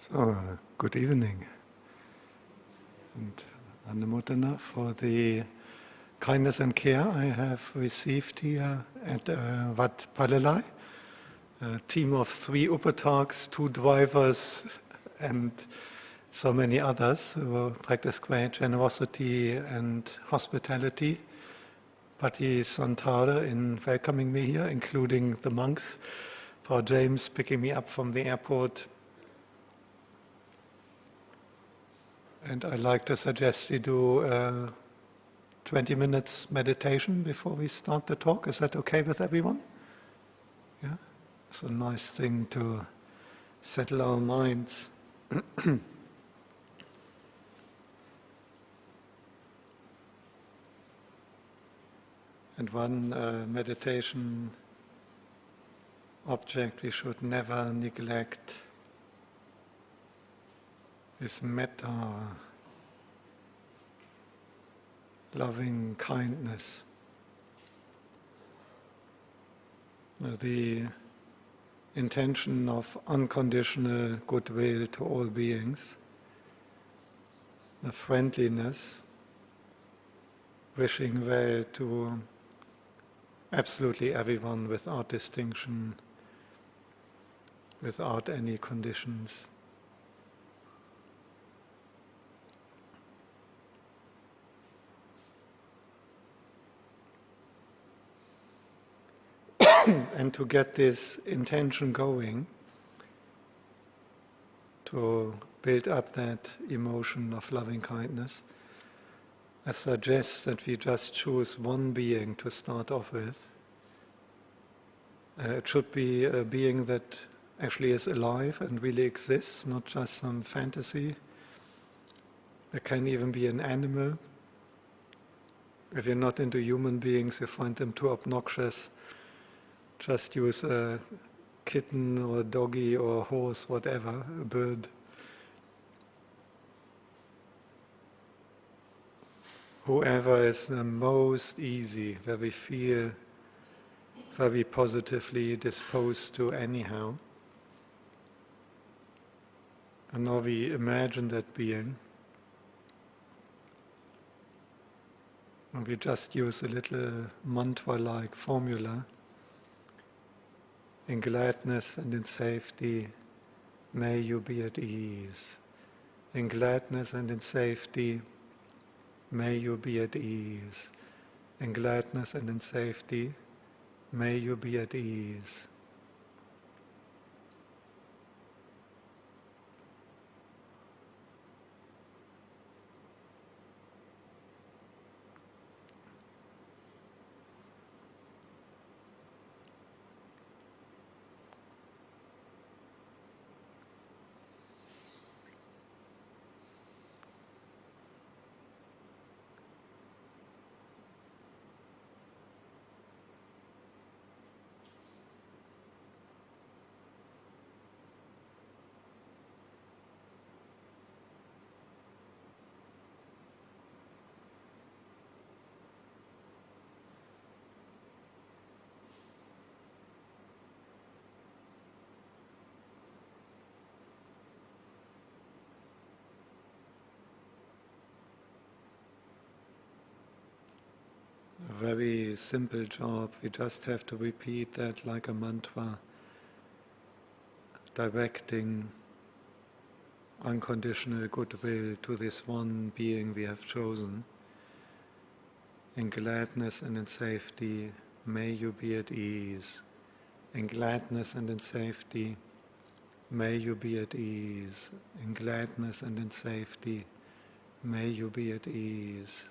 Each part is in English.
So, good evening, and Anumodana for the kindness and care I have received here at Wat Palalai. A team of 3 Upatalks, 2 drivers, and so many others who practice great generosity and hospitality. Patti Santara in welcoming me here, including the monks, Paul James picking me up from the airport. And I'd like to suggest we do 20 minutes meditation before we start the talk. Is that okay with everyone? Yeah? It's a nice thing to settle our minds. And one meditation object we should never neglect is Mettā, loving kindness. The intention of unconditional goodwill to all beings, the friendliness, wishing well to absolutely everyone without distinction, without any conditions. And to get this intention going, to build up that emotion of loving kindness, I suggest that we just choose one being to start off with. It should be a being that actually is alive and really exists, not just some fantasy. It can even be an animal. If you're not into human beings, you find them too obnoxious. Just use a kitten or a doggy or a horse, whatever, a bird. Whoever is the most easy, where we feel very positively disposed to anyhow. And now we imagine that being. And we just use a little mantra-like formula. In gladness and in safety, may you be at ease. In gladness and in safety, may you be at ease. In gladness and in safety, may you be at ease. A very simple job. We just have to repeat that like a mantra, directing unconditional goodwill to this one being we have chosen. In gladness and in safety, may you be at ease. In gladness and in safety, may you be at ease. In gladness and in safety, may you be at ease.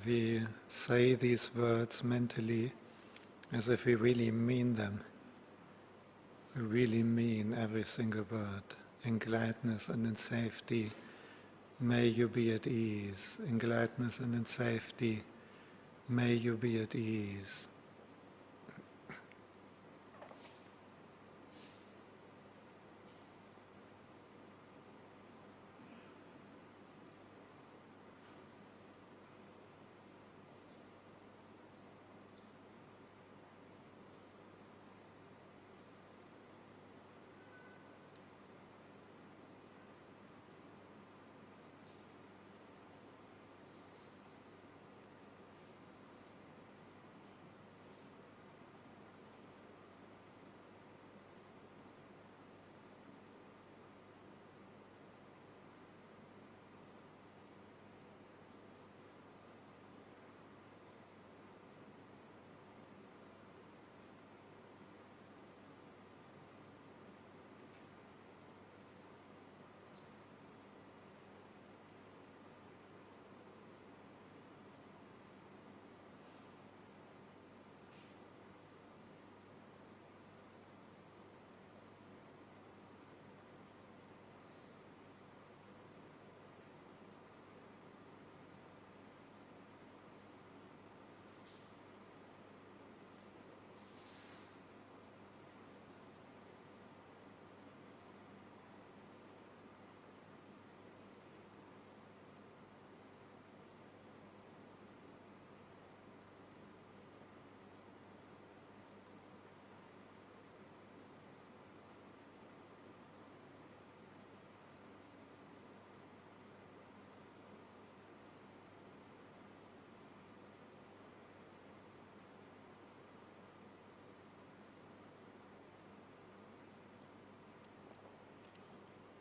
we say these words mentally as if we really mean them. We really mean every single word. In gladness and in safety, may you be at ease. In gladness and in safety, may you be at ease.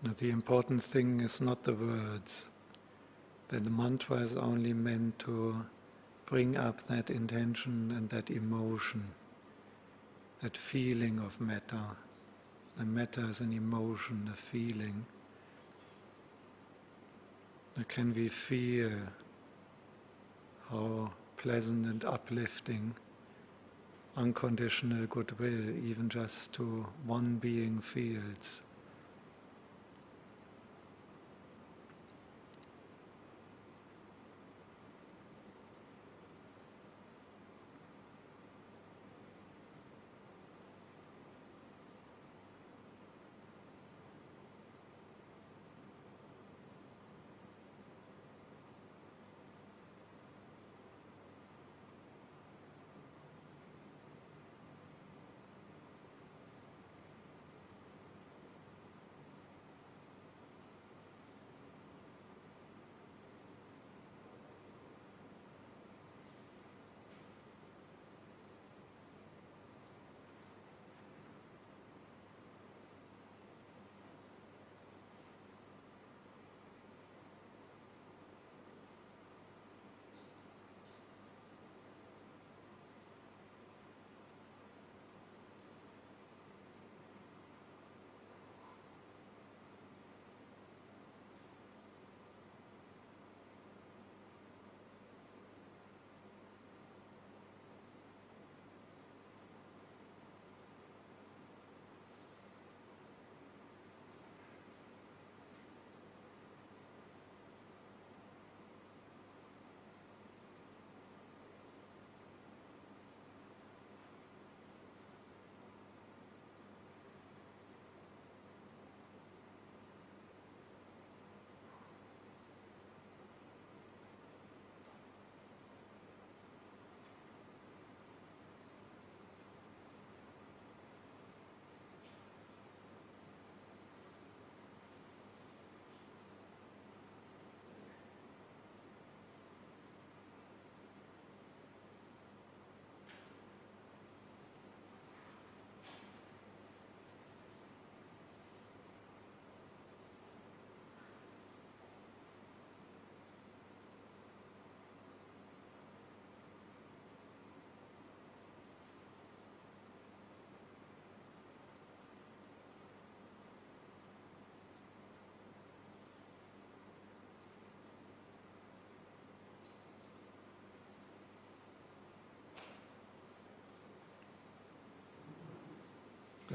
Now, the important thing is not the words. That the mantra is only meant to bring up that intention and that emotion, that feeling of metta. And metta is an emotion, a feeling. Now, can we feel how pleasant and uplifting unconditional goodwill, even just to one being, feels?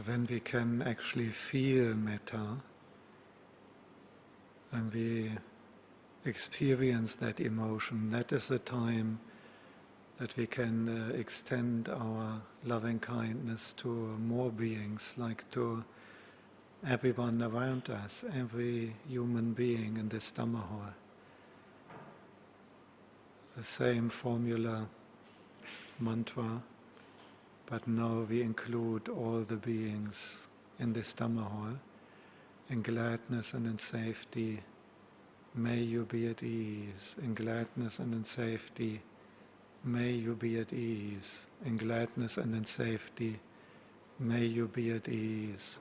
when we can actually feel metta, and we experience that emotion, that is the time that we can extend our loving kindness to more beings, like to everyone around us, every human being in this Dhamma hall. The same formula, mantra, but now we include all the beings in this Dhamma hall. In gladness and in safety, may you be at ease. In gladness and in safety, may you be at ease. In gladness and in safety, may you be at ease.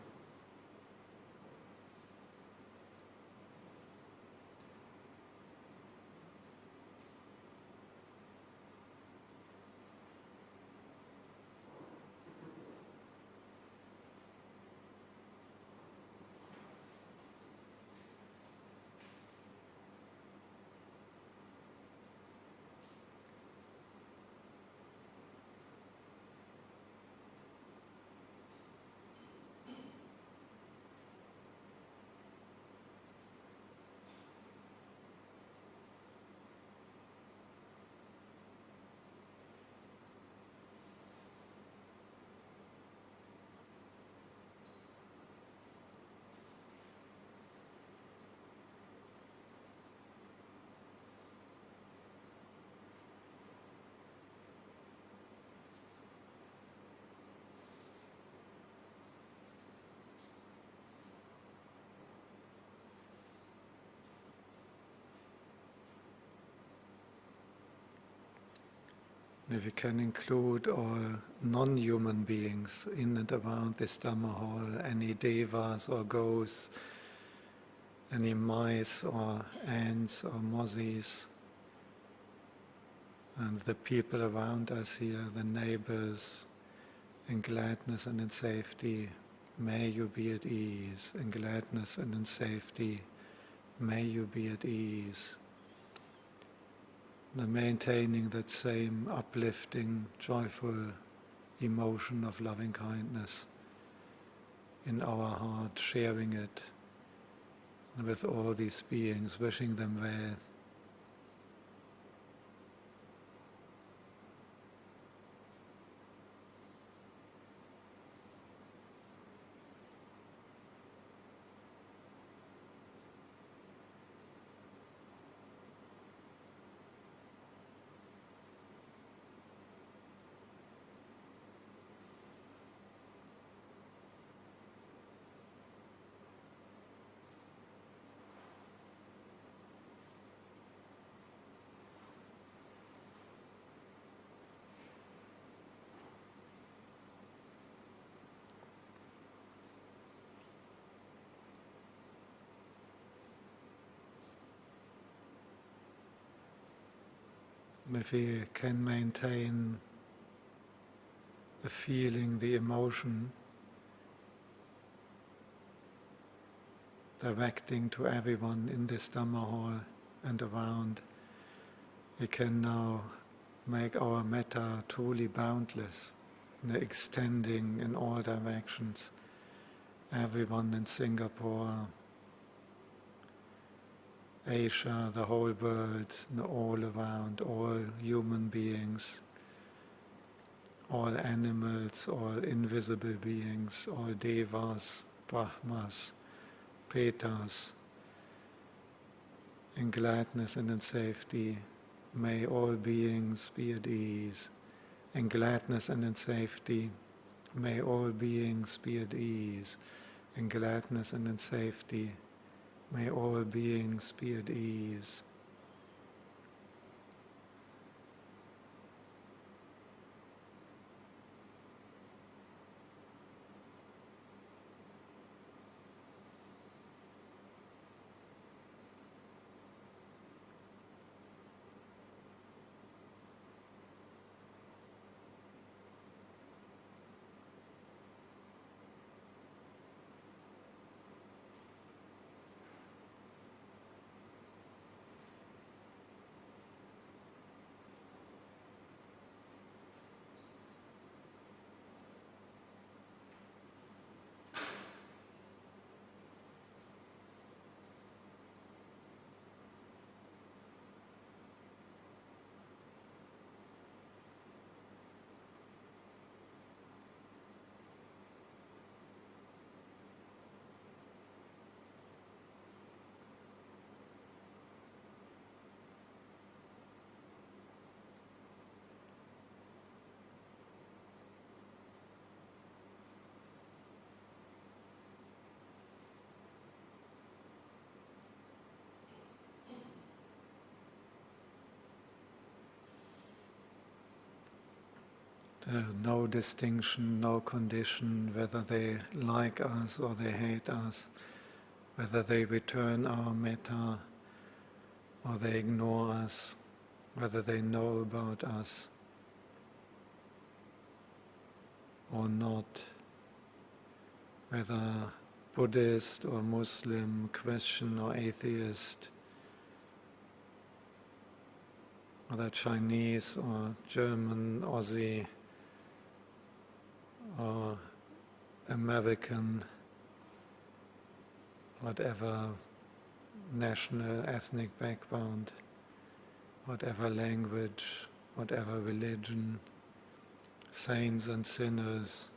If we can include all non-human beings in and around this Dhamma hall, any devas or ghosts, any mice or ants or mozzies, and the people around us here, the neighbors, in gladness and in safety, may you be at ease. In gladness and in safety, may you be at ease. And maintaining that same uplifting, joyful emotion of loving kindness in our heart, sharing it with all these beings, wishing them well. If we can maintain the feeling, the emotion, directing to everyone in this Dhamma hall and around, we can now make our metta truly boundless, extending in all directions. Everyone in Singapore, Asia, the whole world, all around, all human beings, all animals, all invisible beings, all devas, brahmas, petas, in gladness and in safety, may all beings be at ease. In gladness and in safety, may all beings be at ease. In gladness and in safety, may all beings be at ease. no distinction, no condition, whether they like us or they hate us, whether they return our metta or they ignore us, whether they know about us or not, whether Buddhist or Muslim, Christian or atheist, whether Chinese or German, Aussie or American, whatever national, ethnic background, whatever language, whatever religion, saints and sinners,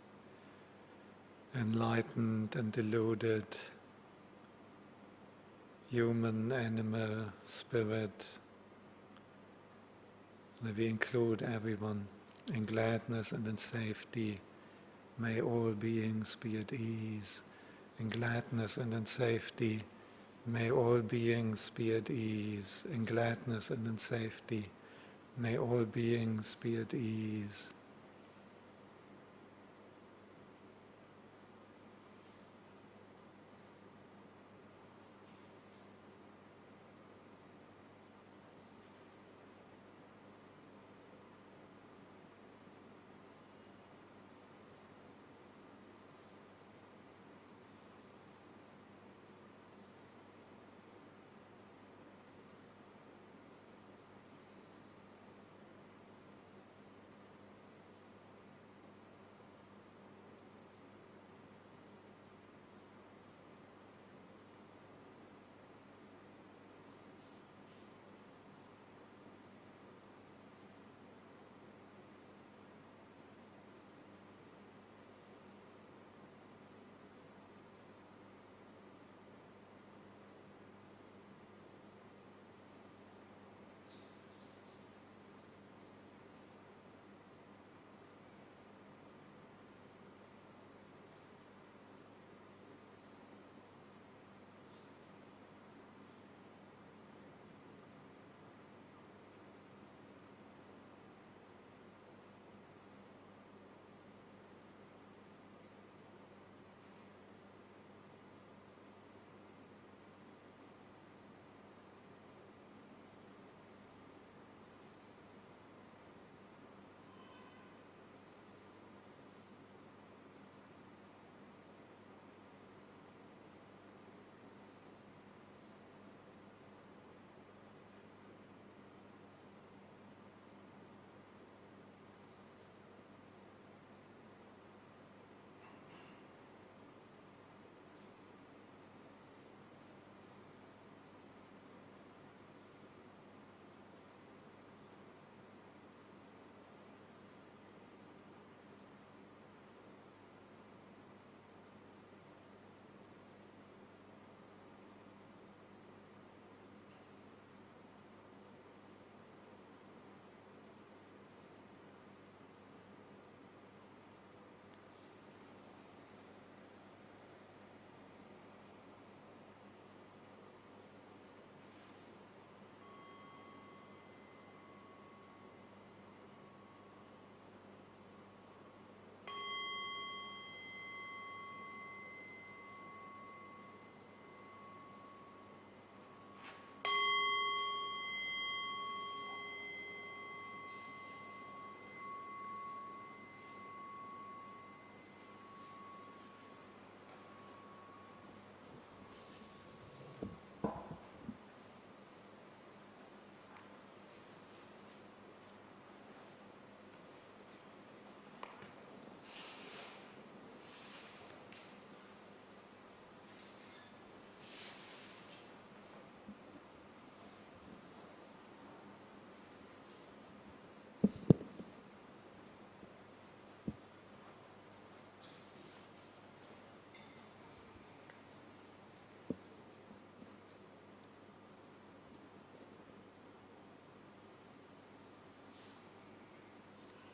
enlightened and deluded, human, animal, spirit. And we include everyone in gladness and in safety. May all beings be at ease. In gladness and in safety, may all beings be at ease. In gladness and in safety, may all beings be at ease.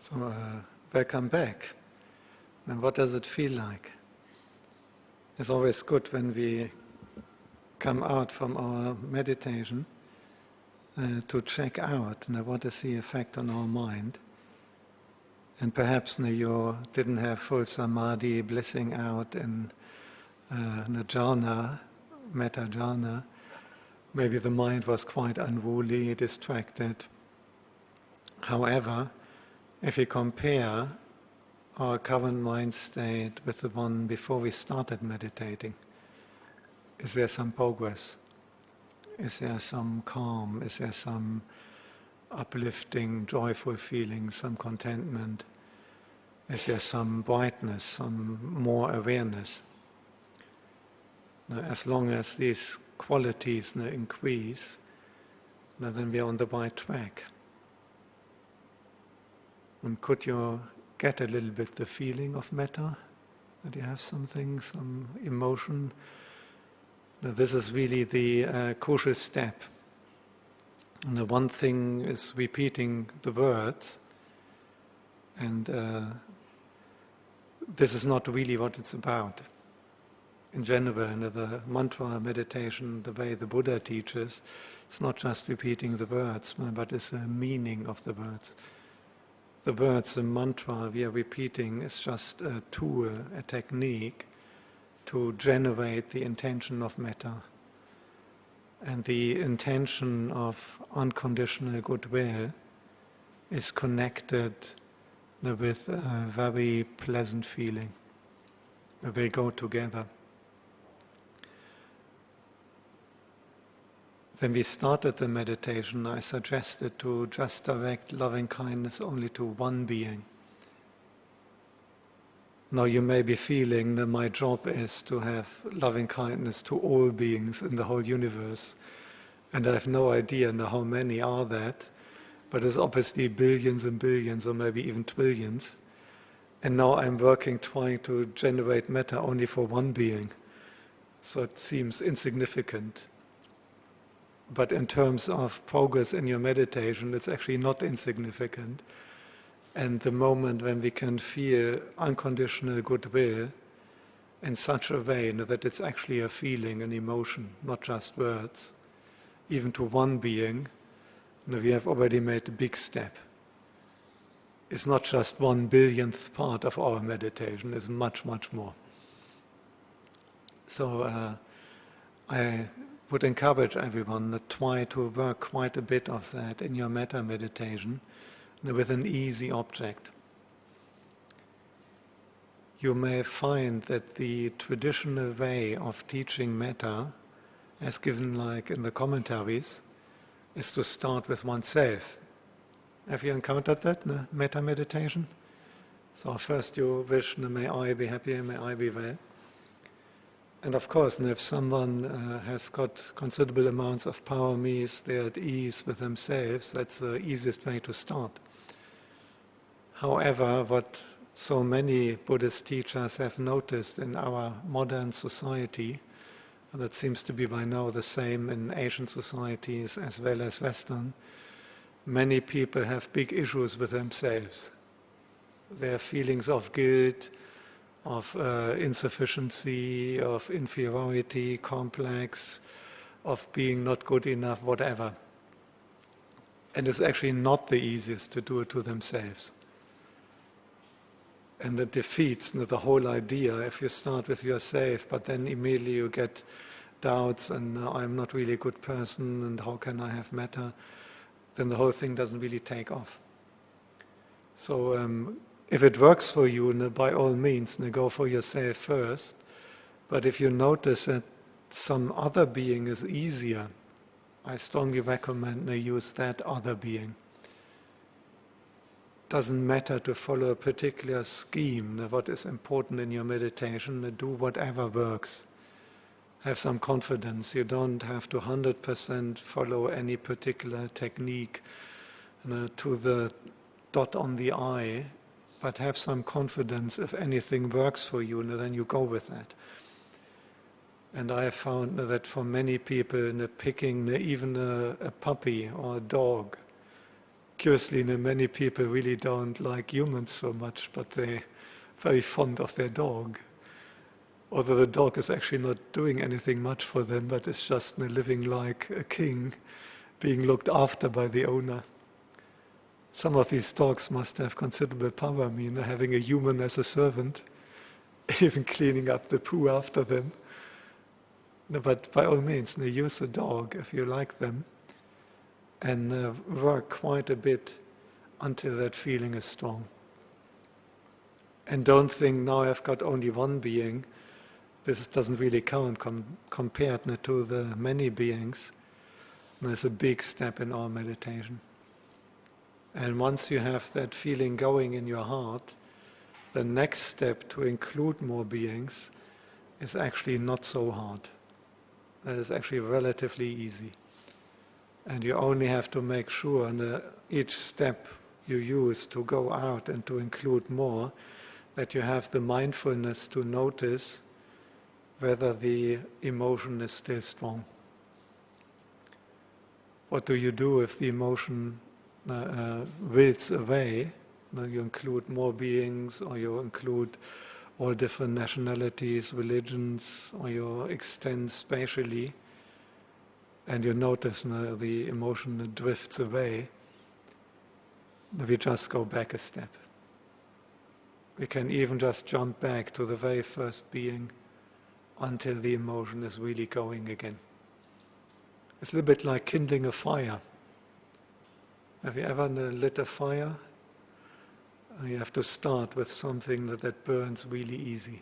So, welcome back. And what does it feel like? It's always good when we come out from our meditation to check out what is the effect on our mind. and perhaps you didn't have full samadhi blissing out in the jhana, Mettā jhana. Maybe the mind was quite unruly, distracted. However, if we compare our current mind state with the one before we started meditating, is there some progress? Is there some calm? Is there some uplifting, joyful feeling, some contentment? Is there some brightness, some more awareness? Now, as long as these qualities increase, then we are on the right track. And could you get a little bit the feeling of metta? That you have something, some emotion? Now, this is really the crucial step. And the one thing is repeating the words, and this is not really what it's about. In general, the mantra meditation, the way the Buddha teaches, it's not just repeating the words, but it's the meaning of the words. The words, the mantra we are repeating is just a tool, a technique to generate the intention of metta. And the intention of unconditional goodwill is connected with a very pleasant feeling. They go together. When we started the meditation, I suggested to just direct loving kindness only to one being. Now you may be feeling that my job is to have loving kindness to all beings in the whole universe. And I have no idea now how many are that, but there's obviously billions and billions, or maybe even trillions. And now I'm working trying to generate metta only for one being. So it seems insignificant. But in terms of progress in your meditation, it's actually not insignificant. And the moment when we can feel unconditional goodwill in such a way that it's actually a feeling, an emotion, not just words, even to one being, we have already made a big step. It's not just 1/1000th part of our meditation, it's much, much more. So I would encourage everyone to try to work quite a bit of that in your metta meditation with an easy object. You may find that the traditional way of teaching metta, as given like in the commentaries, is to start with oneself. Have you encountered that in the metta meditation? So first you wish, may I be happy, may I be well. And of course, if someone has got considerable amounts of power, means they're at ease with themselves, that's the easiest way to start. However, what so many Buddhist teachers have noticed in our modern society, and that seems to be by now the same in Asian societies as well as Western, many people have big issues with themselves. Their feelings of guilt, of insufficiency, of inferiority, complex, of being not good enough, whatever. And it's actually not the easiest to do it to themselves. And it defeats the whole idea if you start with yourself, but then immediately you get doubts and I'm not really a good person and how can I have metta, then the whole thing doesn't really take off. So if it works for you, by all means, go for yourself first. But if you notice that some other being is easier, I strongly recommend use that other being. Doesn't matter to follow a particular scheme. What is important in your meditation, do whatever works. Have some confidence. You don't have to 100% follow any particular technique to the dot on the I, but have some confidence. If anything works for you, then you go with that. And I have found that for many people, picking even a puppy or a dog, curiously, many people really don't like humans so much, but they're very fond of their dog. Although the dog is actually not doing anything much for them, but it's just living like a king, being looked after by the owner. Some of these dogs must have considerable power. I mean, having a human as a servant, even cleaning up the poo after them. No, but by all means, use a dog if you like them, and work quite a bit until that feeling is strong. And don't think, now I've got only one being, this doesn't really count compared to the many beings. There's a big step in our meditation. And once you have that feeling going in your heart, the next step to include more beings is actually not so hard. That is actually relatively easy. And you only have to make sure each step you use to go out and to include more, that you have the mindfulness to notice whether the emotion is still strong. What do you do if the emotion wilts away? You include more beings, or you include all different nationalities, religions, or you extend spatially, and you notice the emotion drifts away. We just go back a step. We can even just jump back to the very first being until the emotion is really going again. It's a little bit like kindling a fire. Have you ever lit a fire? You have to start with something that burns really easy.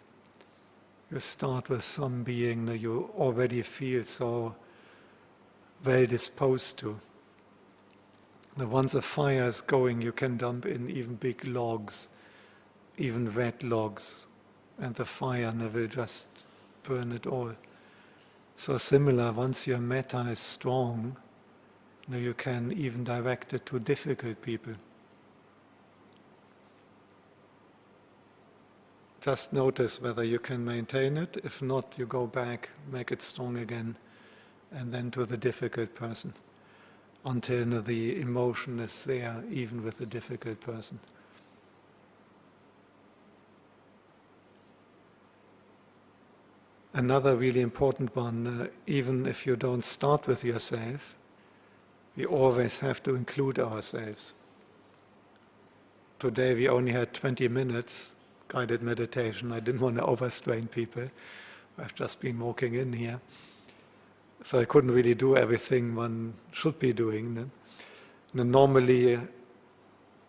You start with some being that you already feel so well disposed to. Now, once a fire is going, you can dump in even big logs, even red logs, and the fire will just burn it all. So similar, once your metta is strong, you can even direct it to difficult people. Just notice whether you can maintain it. If not, you go back, make it strong again, and then to the difficult person, until the emotion is there, even with the difficult person. Another really important one, even if you don't start with yourself, we always have to include ourselves. Today we only had 20 minutes guided meditation. I didn't want to overstrain people. I've just been walking in here. So I couldn't really do everything one should be doing. Normally,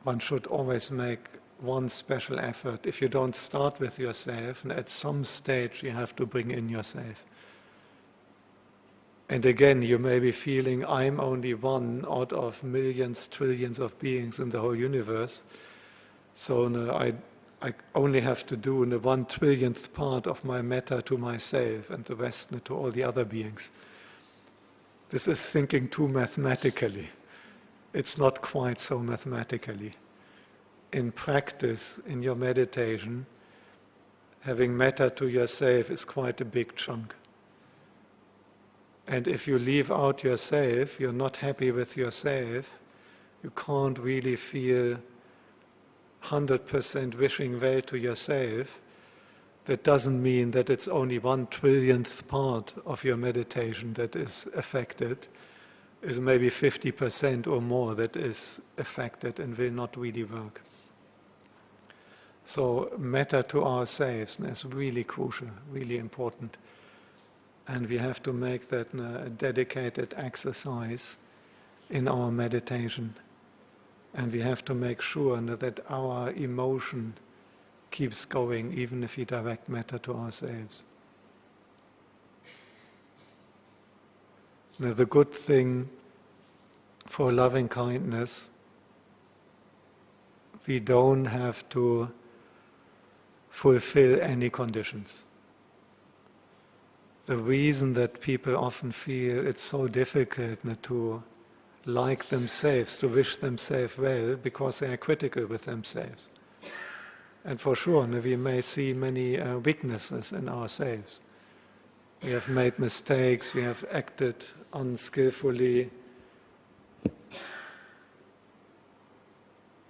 one should always make one special effort. If you don't start with yourself, and at some stage you have to bring in yourself. And again, you may be feeling, I'm only one out of millions, trillions of beings in the whole universe. So I only have to do the 1/1,000,000th part of my metta to myself and the rest to all the other beings. This is thinking too mathematically. It's not quite so mathematically. In practice, in your meditation, having metta to yourself is quite a big chunk. And if you leave out yourself, you're not happy with yourself, you can't really feel 100% wishing well to yourself. That doesn't mean that it's only 1/1,000,000th part of your meditation that is affected. Is maybe 50% or more that is affected and will not really work. So metta to ourselves is really crucial, really important. And we have to make that a dedicated exercise in our meditation. And we have to make sure that our emotion keeps going, even if we direct metta to ourselves. Now, the good thing for loving kindness, we don't have to fulfill any conditions. The reason that people often feel it's so difficult to like themselves, to wish themselves well, because they are critical with themselves. And for sure, we may see many weaknesses in ourselves. We have made mistakes, we have acted unskillfully,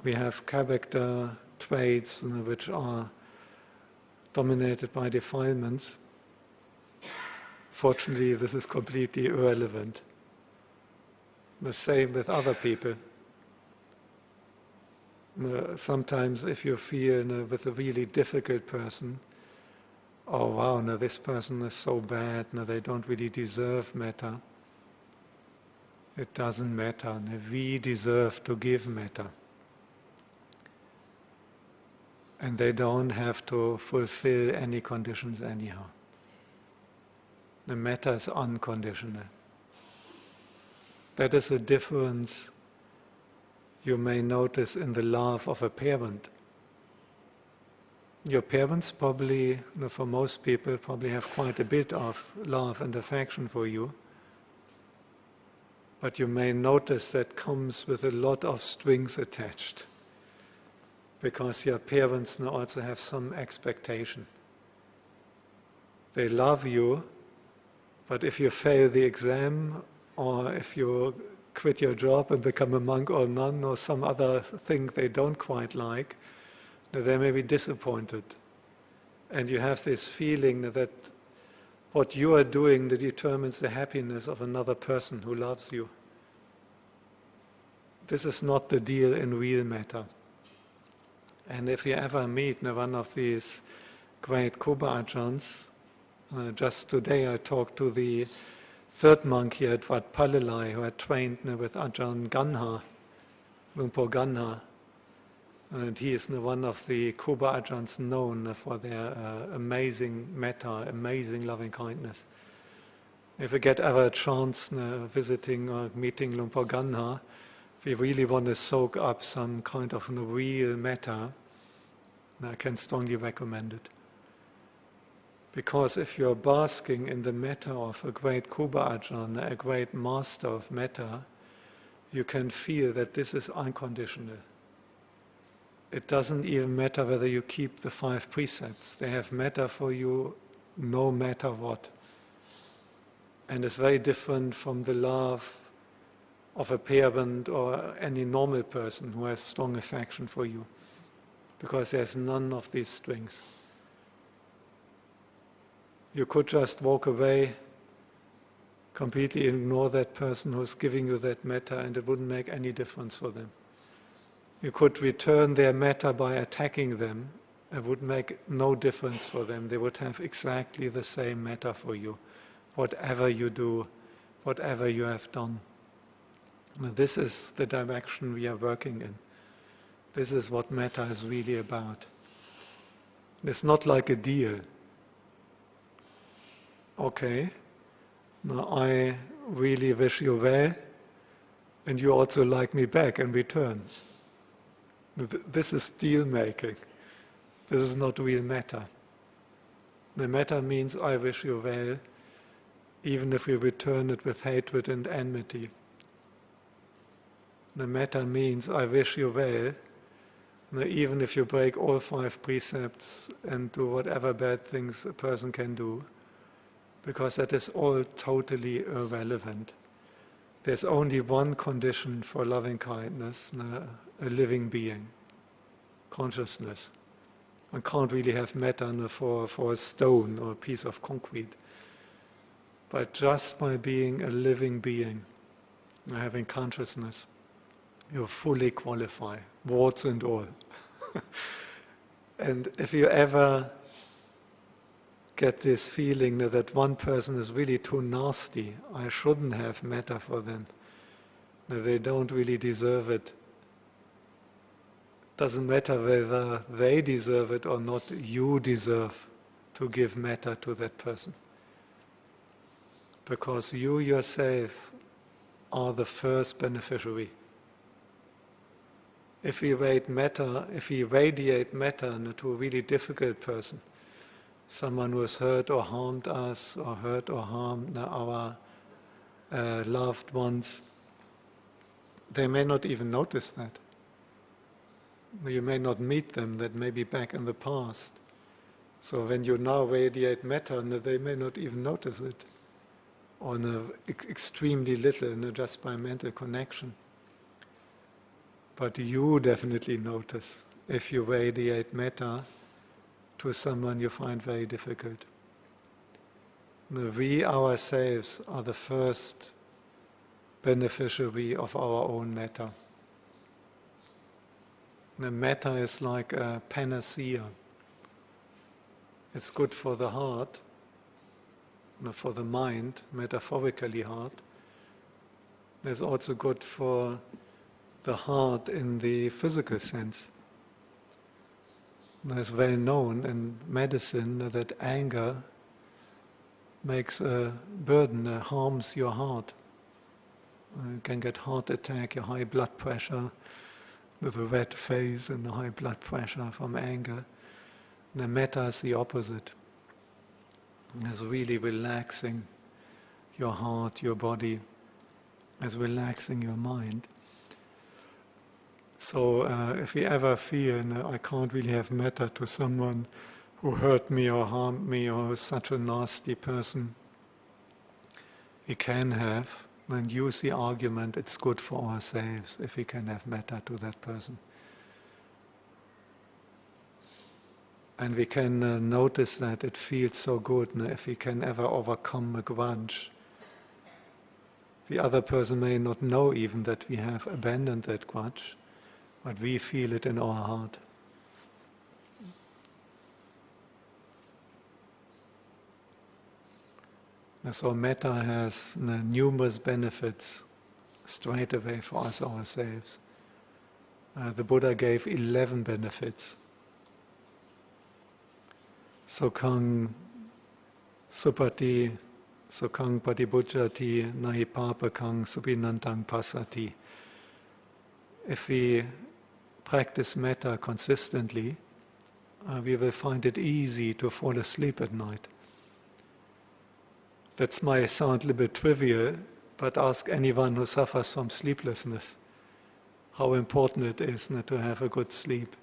we have character traits which are dominated by defilements. Fortunately, this is completely irrelevant. The same with other people. Sometimes if you feel with a really difficult person, oh wow, this person is so bad, they don't really deserve metta. It doesn't matter. We deserve to give metta. And they don't have to fulfill any conditions anyhow. The metta is unconditional. That is a difference you may notice in the love of a parent. Your parents probably, for most people, probably have quite a bit of love and affection for you. But you may notice that comes with a lot of strings attached. Because your parents now also have some expectation. They love you, but if you fail the exam, or if you quit your job and become a monk or nun, or some other thing they don't quite like, they may be disappointed. And you have this feeling that what you are doing that determines the happiness of another person who loves you. This is not the deal in real metta. And if you ever meet one of these great Kuba Ajahns, just today I talked to the third monk here at Wat Palalai who had trained with Ajahn Ganha, Lumpur Ganha. And he is one of the Kuba Ajahns known for their amazing metta, amazing loving kindness. If we get ever a chance visiting or meeting Lumpur Ganha, if you really want to soak up some kind of real metta, I can strongly recommend it. Because if you're basking in the metta of a great Kuba Ajahn, a great master of metta, you can feel that this is unconditional. It doesn't even matter whether you keep the 5 precepts. They have metta for you no matter what. And it's very different from the love of a parent or any normal person who has strong affection for you, because there's none of these strings. You could just walk away, completely ignore that person who's giving you that metta, and it wouldn't make any difference for them. You could return their metta by attacking them. It would make no difference for them. They would have exactly the same metta for you, whatever you do, whatever you have done. Now, this is the direction we are working in. This is what metta is really about. It's not like a deal. Okay, now I really wish you well, and you also like me back in return. This is deal making. This is not real metta. The metta means I wish you well, even if you return it with hatred and enmity. The metta means I wish you well, even if you break all 5 precepts and do whatever bad things a person can do, because that is all totally irrelevant. There's only one condition for loving kindness, a living being, consciousness. One can't really have metta for a stone or a piece of concrete. But just by being a living being, having consciousness, you fully qualify, warts and all. And if you ever get this feeling that one person is really too nasty, I shouldn't have metta for them, that they don't really deserve it. Doesn't matter whether they deserve it or not, you deserve to give metta to that person. Because you yourself are the first beneficiary. If we radiate metta to a really difficult person, someone who has hurt or harmed us, or hurt or harmed our loved ones, they may not even notice that. You may not meet them, that may be back in the past. So when you now radiate metta, they may not even notice it, or extremely little, just by mental connection. But you definitely notice if you radiate metta to someone you find very difficult. We ourselves are the first beneficiary of our own metta. The metta is like a panacea. It's good for the heart, for the mind, metaphorically heart. It's also good for the heart in the physical sense. It's well known in medicine that anger makes a burden, harms your heart. You can get heart attack, your high blood pressure, with a red face and the high blood pressure from anger. The metta is the opposite. It's really relaxing your heart, your body. It's relaxing your mind. So if we ever feel, I can't really have metta to someone who hurt me or harmed me or is such a nasty person, we can have, and use the argument, it's good for ourselves if we can have metta to that person. And we can notice that it feels so good if we can ever overcome a grudge. The other person may not know even that we have abandoned that grudge, but we feel it in our heart. So metta has numerous benefits straight away for us ourselves. The Buddha gave 11 benefits. Sukhang supati, sukhang patibujjati, nahi papakang subinantang pasati. If we practice metta consistently, we will find it easy to fall asleep at night. That might sound a little bit trivial, but ask anyone who suffers from sleeplessness how important it is to have a good sleep.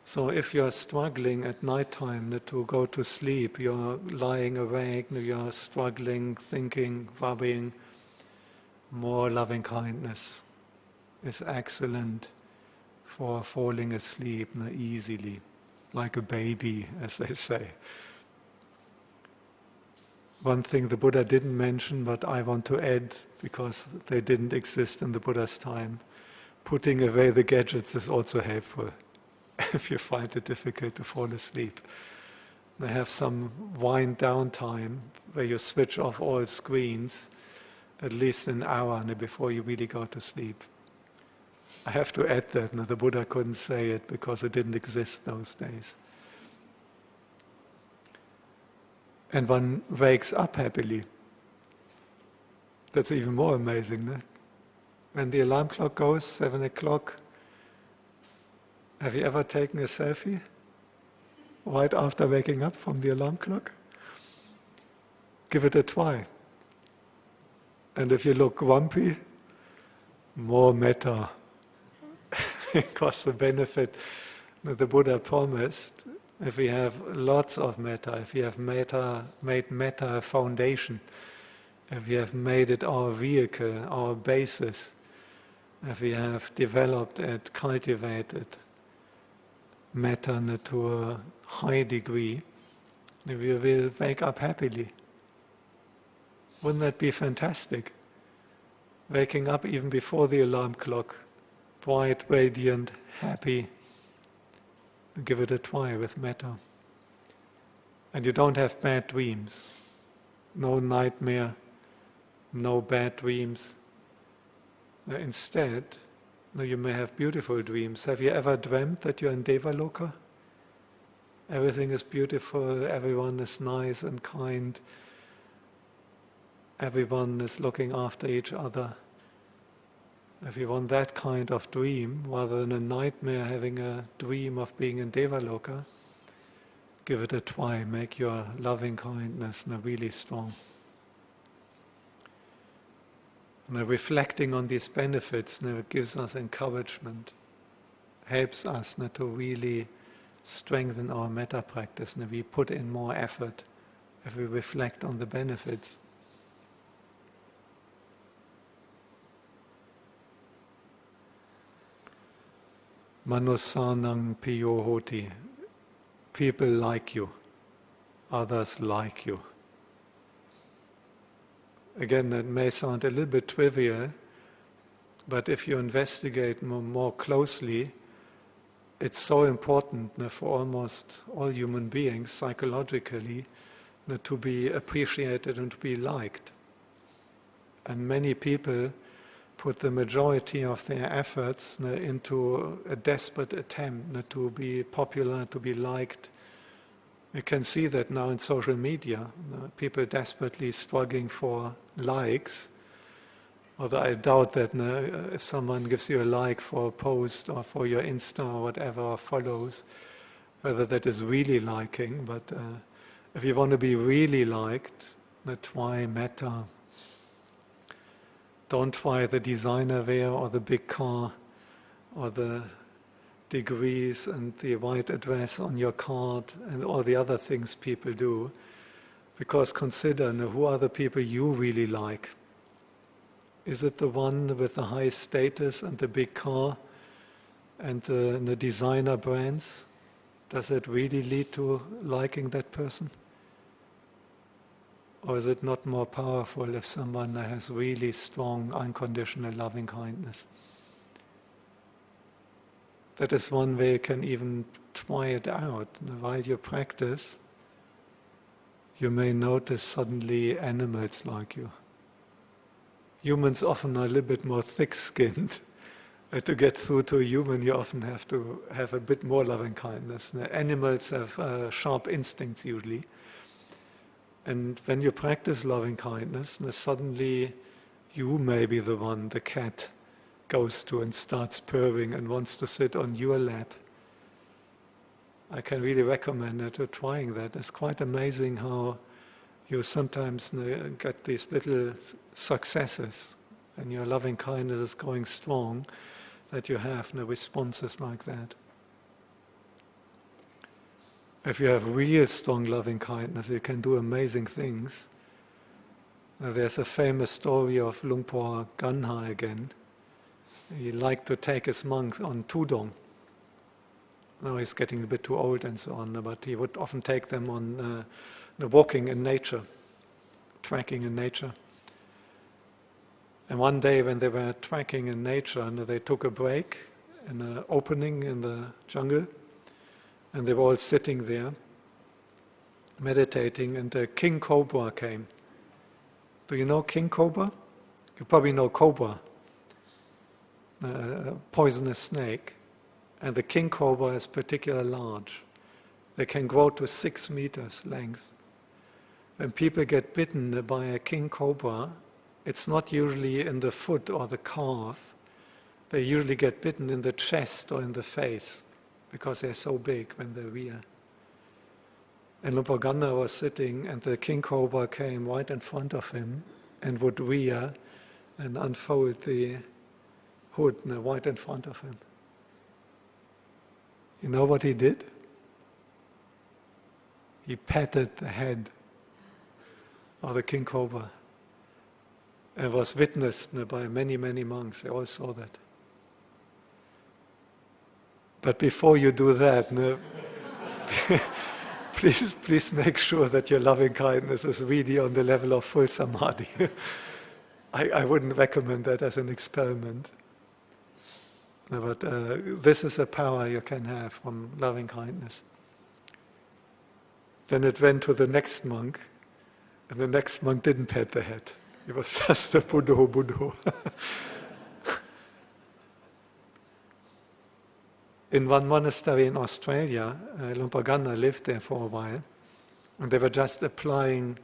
So if you're struggling at night time to go to sleep, you're lying awake, you're struggling, thinking, worrying, more loving kindness is excellent for falling asleep easily, like a baby, as they say. One thing the Buddha didn't mention, but I want to add, because they didn't exist in the Buddha's time, putting away the gadgets is also helpful if you find it difficult to fall asleep. They have some wind down time where you switch off all screens at least an hour before you really go to sleep. I have to add that the Buddha couldn't say it because it didn't exist those days. And one wakes up happily. That's even more amazing. When the alarm clock goes, 7 o'clock, have you ever taken a selfie right after waking up from the alarm clock? Give it a try. And if you look grumpy, more metta. Because the benefit that the Buddha promised, if we have lots of metta, if we have made metta a foundation, if we have made it our vehicle, our basis, if we have developed it, cultivated metta to a high degree, we will wake up happily. Wouldn't that be fantastic? Waking up even before the alarm clock, bright, radiant, happy. Give it a try with metta. And you don't have bad dreams. No nightmare, no bad dreams. Instead, you may have beautiful dreams. Have you ever dreamt that you're in Devaloka? Everything is beautiful, everyone is nice and kind. Everyone is looking after each other. If you want that kind of dream, rather than a nightmare having a dream of being in Devaloka, give it a try, make your loving kindness really strong. And reflecting on these benefits gives us encouragement, helps us to really strengthen our metta practice. We put in more effort if we reflect on the benefits. Manusanang piyo hoti. People like you. Others like you. Again, that may sound a little bit trivial, but if you investigate more closely, it's so important for almost all human beings psychologically to be appreciated and to be liked. And many people put the majority of their efforts into a desperate attempt to be popular, to be liked. You can see that now in social media, people desperately struggling for likes. Although I doubt that if someone gives you a like for a post or for your Insta or whatever, or follows, whether that is really liking. But if you want to be really liked, try Mettā. Don't try the designer wear or the big car or the degrees and the white address on your card and all the other things people do. Because consider, who are the people you really like? Is it the one with the high status and the big car and the designer brands? Does it really lead to liking that person? Or is it not more powerful if someone has really strong, unconditional loving kindness? That is one way you can even try it out. While you practice, you may notice suddenly animals like you. Humans often are a little bit more thick-skinned. To get through to a human, you often have to have a bit more loving kindness. Animals have sharp instincts usually. And when you practice loving kindness, suddenly you may be the one the cat goes to and starts purring and wants to sit on your lap. I can really recommend trying that. It's quite amazing how you sometimes get these little successes and your loving kindness is going strong, that you have responses like that. If you have real strong loving kindness, you can do amazing things. There's a famous story of Lumpur Ganha again. He liked to take his monks on tudong. Now he's getting a bit too old and so on, but he would often take them on walking in nature, trekking in nature. And one day when they were trekking in nature, they took a break in an opening in the jungle, and they were all sitting there, meditating, and the king cobra came. Do you know king cobra? You probably know cobra, a poisonous snake. And the king cobra is particularly large. They can grow to 6 meters length. When people get bitten by a king cobra, it's not usually in the foot or the calf. They usually get bitten in the chest or in the face, because they're so big when they rear. And Lumpur Ganha was sitting, and the king cobra came right in front of him and would rear and unfold the hood right in front of him. You know what he did? He patted the head of the king cobra. And was witnessed by many, many monks. They all saw that. But before you do that, please make sure that your loving kindness is really on the level of full samadhi. I wouldn't recommend that as an experiment. But this is a power you can have from loving kindness. Then it went to the next monk, and the next monk didn't pat the head. He was just a Buddho. In one monastery in Australia, Lumpur Ganha lived there for a while, and they were just applying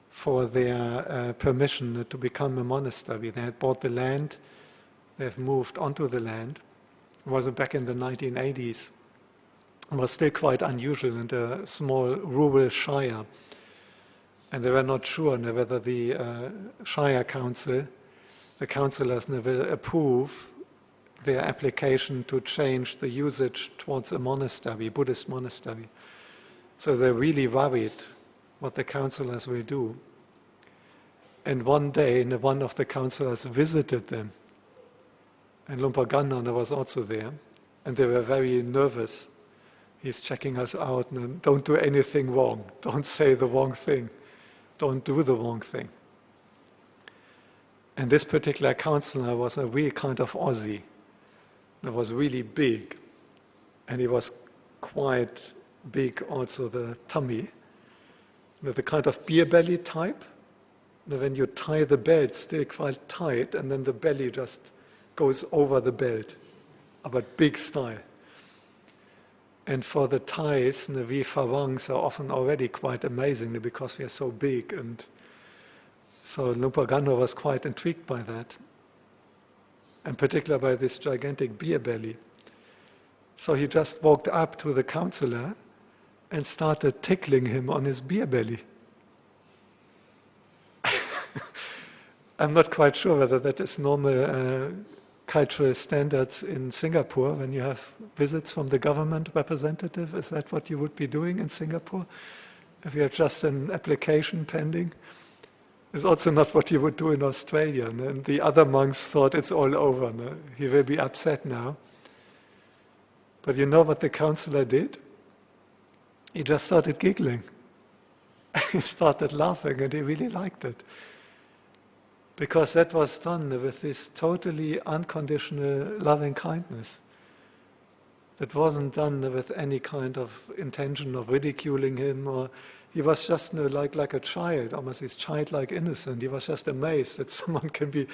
for their permission to become a monastery. They had bought the land, they've moved onto the land. It was back in the 1980s. It was still quite unusual in a small rural shire. And they were not sure whether the Shire Council, the councillors, will approve their application to change the usage towards a monastery, Buddhist monastery. So they're really worried what the councillors will do. And one day, one of the councillors visited them. And Lumpur Ganha was also there. And they were very nervous. He's checking us out. And don't do anything wrong. Don't say the wrong thing. Don't do the wrong thing. And this particular counselor was a real kind of Aussie. It was really big. and he was quite big also, the tummy, the kind of beer belly type. When you tie the belt still quite tight, and then the belly just goes over the belt, but big style. And for the Thais, we Fawangs are often already quite amazing because we are so big, and so Lupa Gano was quite intrigued by that, and particularly by this gigantic beer belly. So he just walked up to the counselor and started tickling him on his beer belly. I'm not quite sure whether that is normal cultural standards in Singapore when you have visits from the government representative. Is that what you would be doing in Singapore if you have just an application pending? It's also not what you would do in Australia. And the other monks thought it's all over. No? He will be upset now. But you know what the counselor did? He just started giggling. He started laughing, and he really liked it. Because that was done with this totally unconditional loving kindness. That wasn't done with any kind of intention of ridiculing him, or he was just like a child, almost this childlike innocent. He was just amazed that someone can be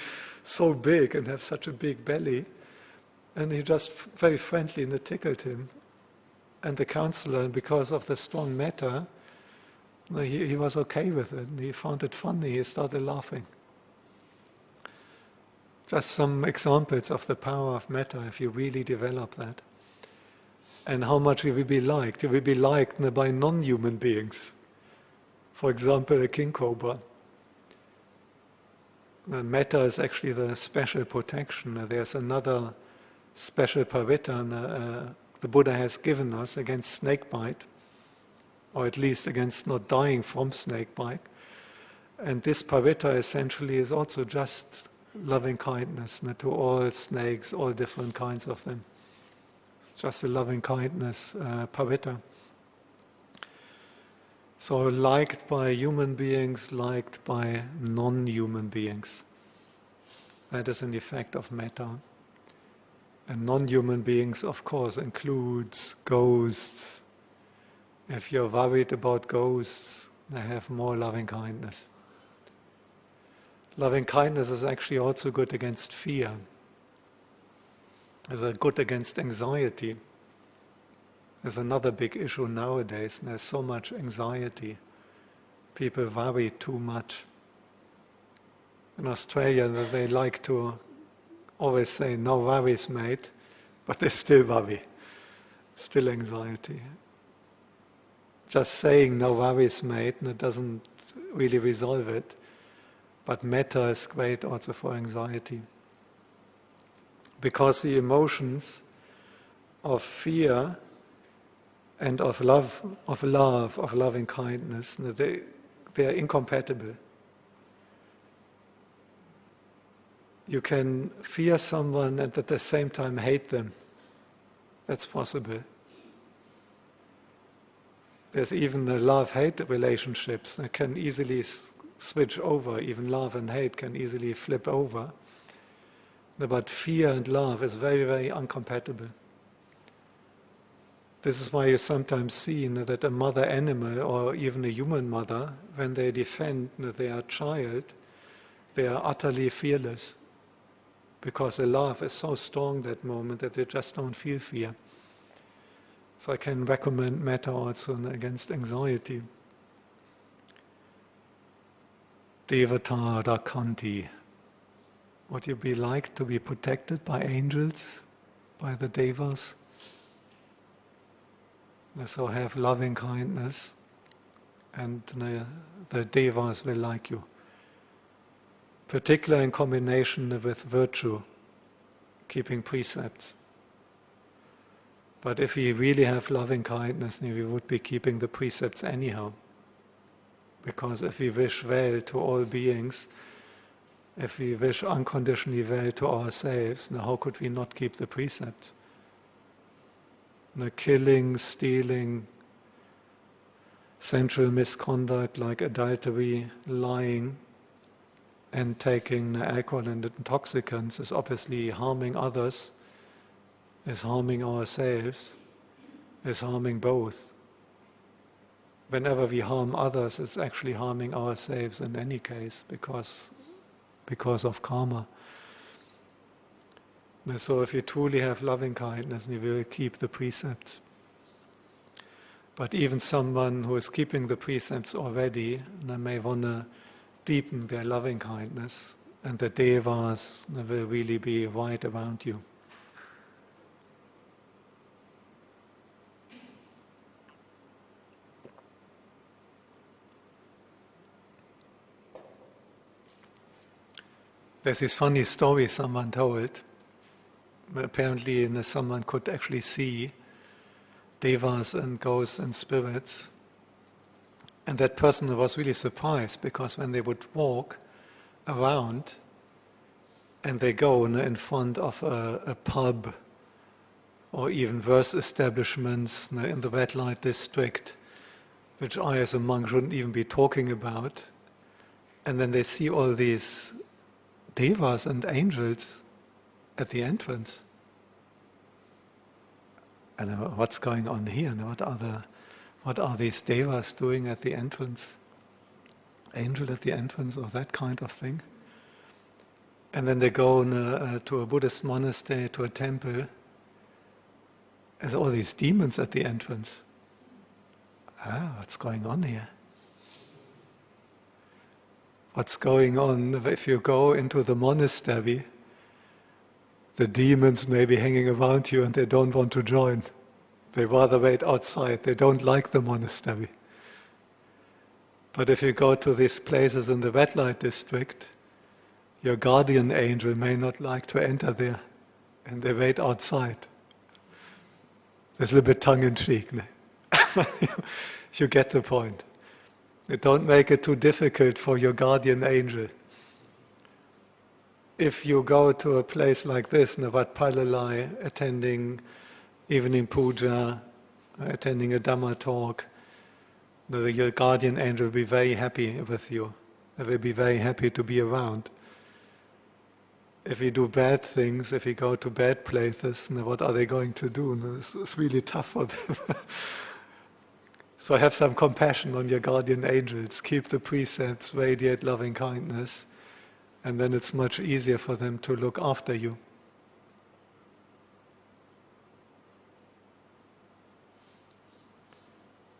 so big and have such a big belly. And he just very friendly tickled him. And the counselor, because of the strong metta, he was okay with it. He found it funny. He started laughing. Just some examples of the power of metta if you really develop that. And how much you will be liked. You will be liked by non-human beings. For example, a king cobra. Metta is actually the special protection. There's another special paritta the Buddha has given us against snake bite, or at least against not dying from snake bite. And this paritta essentially is also just loving kindness to all snakes, all different kinds of them. It's just a loving kindness paritta. So liked by human beings, liked by non-human beings. That is an effect of metta. And non-human beings, of course, includes ghosts. If you're worried about ghosts, they have more loving kindness. Loving kindness is actually also good against fear. It's good against anxiety. There's another big issue nowadays. There's so much anxiety. People worry too much. In Australia, they like to always say, no worries, mate, but they still worry. Still anxiety. Just saying no worries, mate, it doesn't really resolve it. But metta is great also for anxiety. Because the emotions of fear and of love, of loving kindness, they are incompatible. You can fear someone and at the same time hate them. That's possible. There's even love-hate relationships that can easily switch over. Even love and hate can easily flip over. But fear and love is very, very incompatible. This is why you sometimes see that a mother animal or even a human mother, when they defend their child, they are utterly fearless. Because the love is so strong that moment that they just don't feel fear. So I can recommend metta also against anxiety. Devata Rakanti. Would you be like to be protected by angels, by the devas? So have loving kindness, and the devas will like you. Particularly in combination with virtue, keeping precepts. But if we really have loving kindness, we would be keeping the precepts anyhow. Because if we wish well to all beings, if we wish unconditionally well to ourselves, how could we not keep the precepts? Killing, stealing, sensual misconduct like adultery, lying, and taking alcohol and intoxicants is obviously harming others, is harming ourselves. is harming both. Whenever we harm others, it's actually harming ourselves in any case, because of karma. And so if you truly have loving kindness, you will keep the precepts. But even someone who is keeping the precepts already, they may want to deepen their loving kindness, and the devas will really be right around you. There's this funny story someone told. Apparently, someone could actually see devas and ghosts and spirits. And that person was really surprised, because when they would walk around and they go in front of a pub or even worse establishments in the red light district, which I as a monk shouldn't even be talking about, and then they see all these devas and angels at the entrance. And what's going on here? What are these devas doing at the entrance? Angel at the entrance, or that kind of thing? And then they go to a Buddhist monastery, to a temple. There's all these demons at the entrance. What's going on here? What's going on if you go into the monastery? The demons may be hanging around you and they don't want to join. They rather wait outside. They don't like the monastery. But if you go to these places in the red light district, your guardian angel may not like to enter there, and they wait outside. There's a little bit tongue-in-cheek. You get the point. Don't make it too difficult for your guardian angel. If you go to a place like this, Navat Palalai, attending evening puja, attending a Dhamma talk, your guardian angel will be very happy with you. They will be very happy to be around. If you do bad things, if you go to bad places, what are they going to do? It's really tough for them. So have some compassion on your guardian angels. Keep the precepts, radiate loving kindness, and then it's much easier for them to look after you.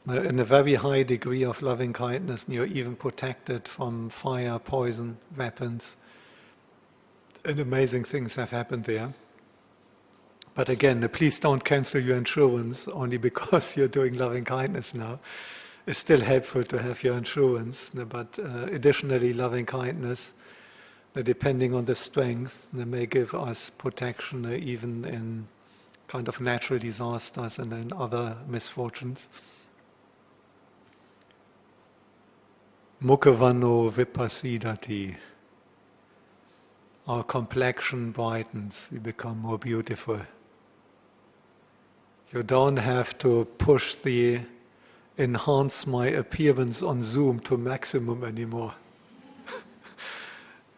In a very high degree of loving kindness, you're even protected from fire, poison, weapons. And amazing things have happened there. But again, please don't cancel your insurance only because you're doing loving kindness now. It's still helpful to have your insurance, but additionally, loving kindness, depending on the strength, may give us protection even in kind of natural disasters and in other misfortunes. Mukhavano vipasidati. Our complexion brightens, we become more beautiful. You don't have to push the enhance my appearance on Zoom to maximum anymore.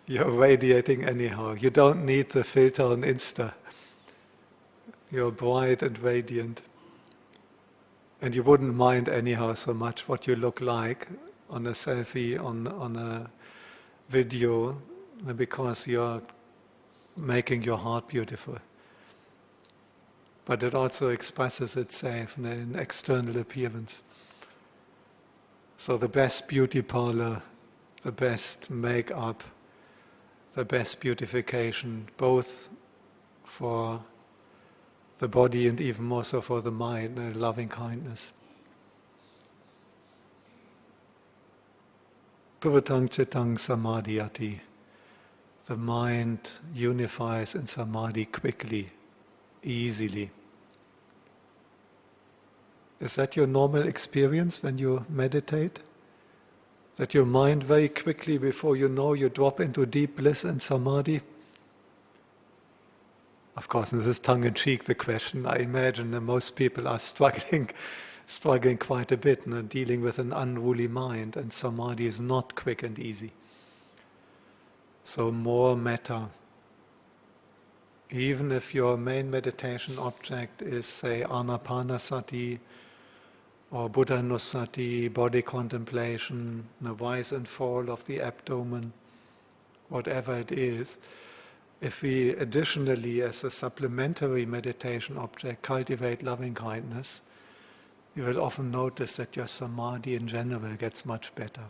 You're radiating anyhow. You don't need the filter on Insta. You're bright and radiant. And you wouldn't mind anyhow so much what you look like on a selfie, on a video, because you're making your heart beautiful. But it also expresses itself in external appearance. So the best beauty parlor, the best makeup, the best beautification, both for the body and even more so for the mind, loving kindness. Puvatang chitang samadhyati. The mind unifies in samadhi quickly, easily. Is that your normal experience when you meditate? That your mind very quickly, before you know, you drop into deep bliss and samadhi? Of course, this is tongue-in-cheek, the question. I imagine that most people are struggling quite a bit, dealing with an unruly mind, and samadhi is not quick and easy. So more metta, Even if your main meditation object is, say, Anapanasati or Buddhanussati, body contemplation, the rise and fall of the abdomen, whatever it is, if we additionally, as a supplementary meditation object, cultivate loving-kindness, you will often notice that your samadhi in general gets much better.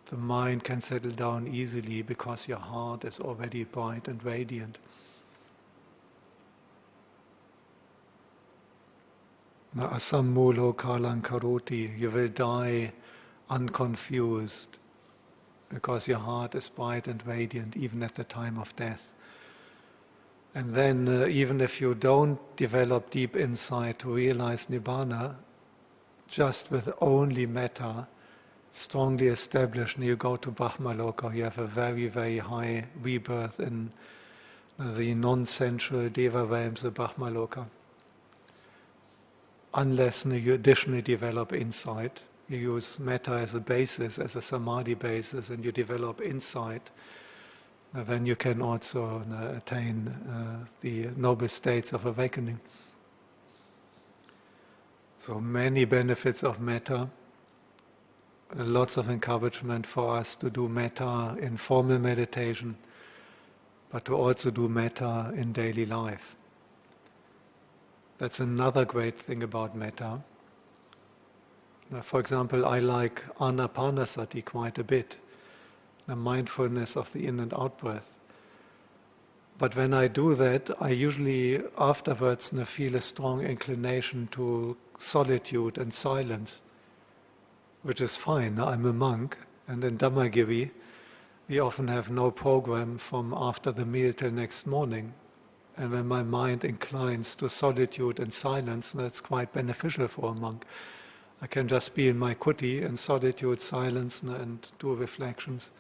The mind can settle down easily because your heart is already bright and radiant. Na asammulo kalang karoti, you will die unconfused because your heart is bright and radiant even at the time of death. And then even if you don't develop deep insight to realize Nibbana, just with only metta, strongly established, and you go to Brahmaloka, you have a very, very high rebirth in the non-sensual Deva realms of Brahmaloka. Unless you additionally develop insight, you use metta as a basis, as a samadhi basis, and you develop insight, then you can also attain the noble states of awakening. So many benefits of metta, lots of encouragement for us to do metta in formal meditation, but to also do metta in daily life. That's another great thing about metta. For example, I like anapanasati quite a bit, the mindfulness of the in and out breath. But when I do that, I usually afterwards feel a strong inclination to solitude and silence, which is fine. I'm a monk, and in Dhammagiri, we often have no program from after the meal till next morning. And when my mind inclines to solitude and silence, that's quite beneficial for a monk. I can just be in my kuti in solitude, silence, and do reflections.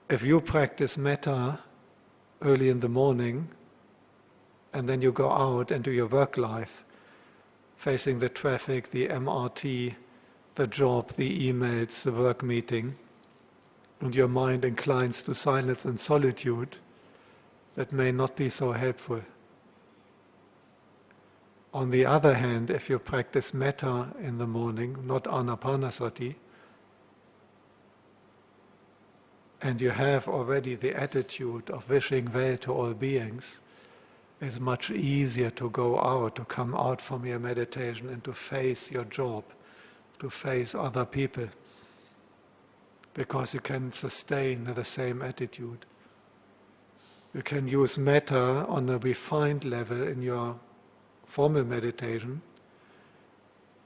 If you practice metta early in the morning, and then you go out and do your work life, facing the traffic, the MRT, the job, the emails, the work meeting, and your mind inclines to silence and solitude, that may not be so helpful. On the other hand, if you practice metta in the morning, not anapanasati, and you have already the attitude of wishing well to all beings, it's much easier to go out, to come out from your meditation and to face your job, to face other people, because you can sustain the same attitude. You can use metta on a refined level in your formal meditation,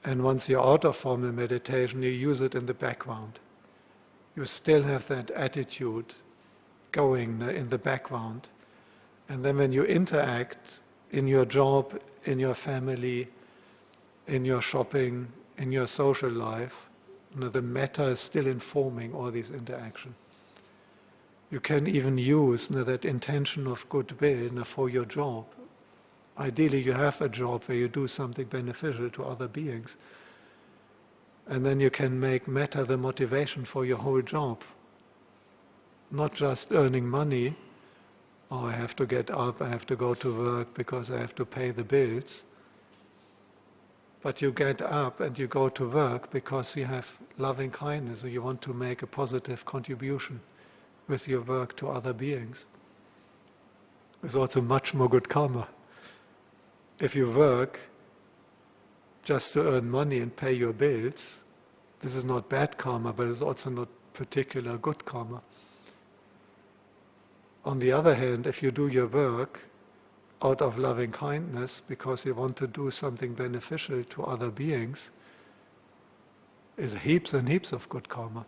and once you're out of formal meditation, you use it in the background. You still have that attitude going in the background, and then when you interact in your job, in your family, in your shopping, in your social life, the metta is still informing all these interactions. You can even use that intention of goodwill for your job. Ideally, you have a job where you do something beneficial to other beings. And then you can make metta the motivation for your whole job. Not just earning money, oh, I have to get up, I have to go to work because I have to pay the bills. But you get up and you go to work because you have loving kindness, or you want to make a positive contribution with your work to other beings. There's also much more good karma. If you work just to earn money and pay your bills, this is not bad karma, but it's also not particular good karma. On the other hand, if you do your work out of loving kindness because you want to do something beneficial to other beings, is heaps and heaps of good karma.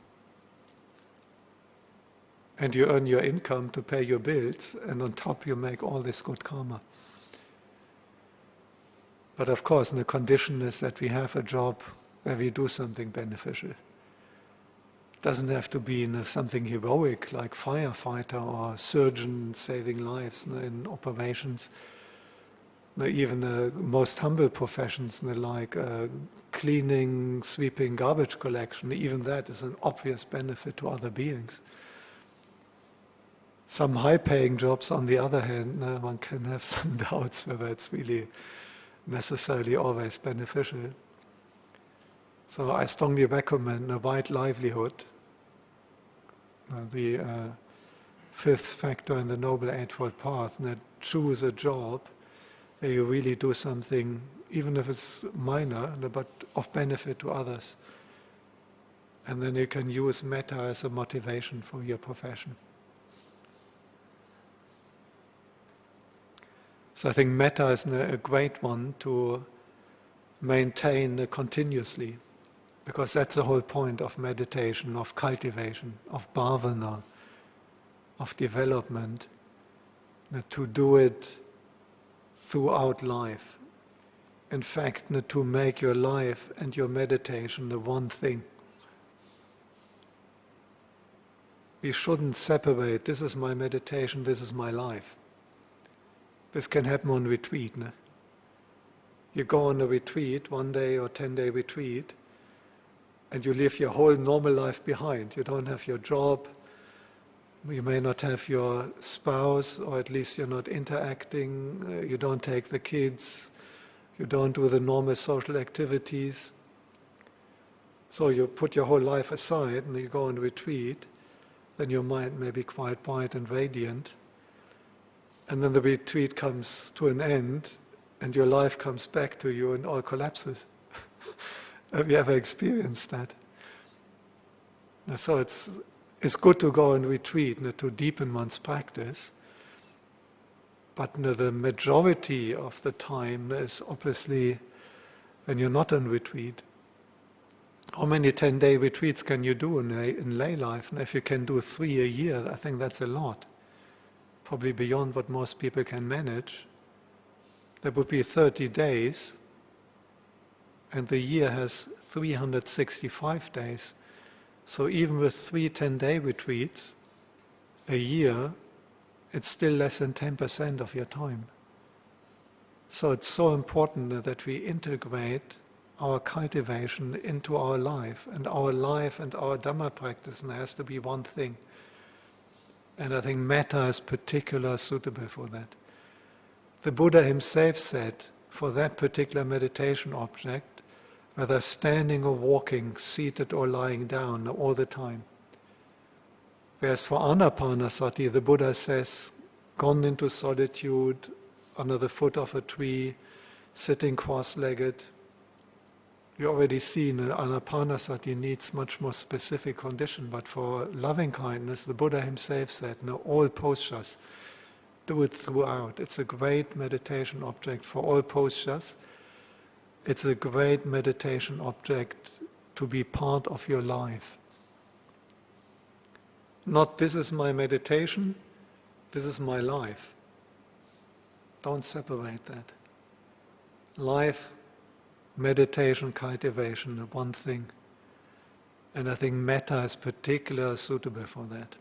And you earn your income to pay your bills, and on top you make all this good karma. But of course, the condition is that we have a job where we do something beneficial. It doesn't have to be something heroic like firefighter or surgeon saving lives in operations. Even the most humble professions like cleaning, sweeping, garbage collection, even that is an obvious benefit to other beings. Some high-paying jobs, on the other hand, one can have some doubts whether it's really necessarily always beneficial. So I strongly recommend a wide livelihood. The fifth factor in the Noble Eightfold Path, and choose a job where you really do something, even if it's minor, but of benefit to others. And then you can use metta as a motivation for your profession. So I think metta is a great one to maintain continuously, because that's the whole point of meditation, of cultivation, of bhavana, of development, to do it throughout life. In fact, to make your life and your meditation the one thing. We shouldn't separate, this is my meditation, this is my life. This can happen on retreat. You go on a retreat, 1 day or 10-day retreat, and you leave your whole normal life behind. You don't have your job, you may not have your spouse, or at least you're not interacting, you don't take the kids, you don't do the normal social activities. So you put your whole life aside and you go on retreat, then your mind may be quite bright and radiant, and then the retreat comes to an end and your life comes back to you and all collapses. Have you ever experienced that? So it's good to go on retreat, to deepen one's practice, but the majority of the time is obviously when you're not on retreat. How many 10-day retreats can you do in lay life? And if you can do 3 a year, I think that's a lot. Probably beyond what most people can manage. That would be 30 days, and the year has 365 days. So even with 3 10-day retreats a year, it's still less than 10% of your time. So it's so important that we integrate our cultivation into our life and our Dhamma practice, and it has to be one thing. And I think metta is particularly suitable for that. The Buddha himself said, for that particular meditation object, whether standing or walking, seated or lying down, all the time. Whereas for anapanasati, the Buddha says, gone into solitude, under the foot of a tree, sitting cross-legged. You already seen that anapanasati needs much more specific condition, but for loving kindness, the Buddha himself said, no, all postures, do it throughout. It's a great meditation object for all postures. It's a great meditation object to be part of your life. Not this is my meditation, this is my life. Don't separate that. Life, meditation, cultivation, are one thing. And I think metta is particularly suitable for that.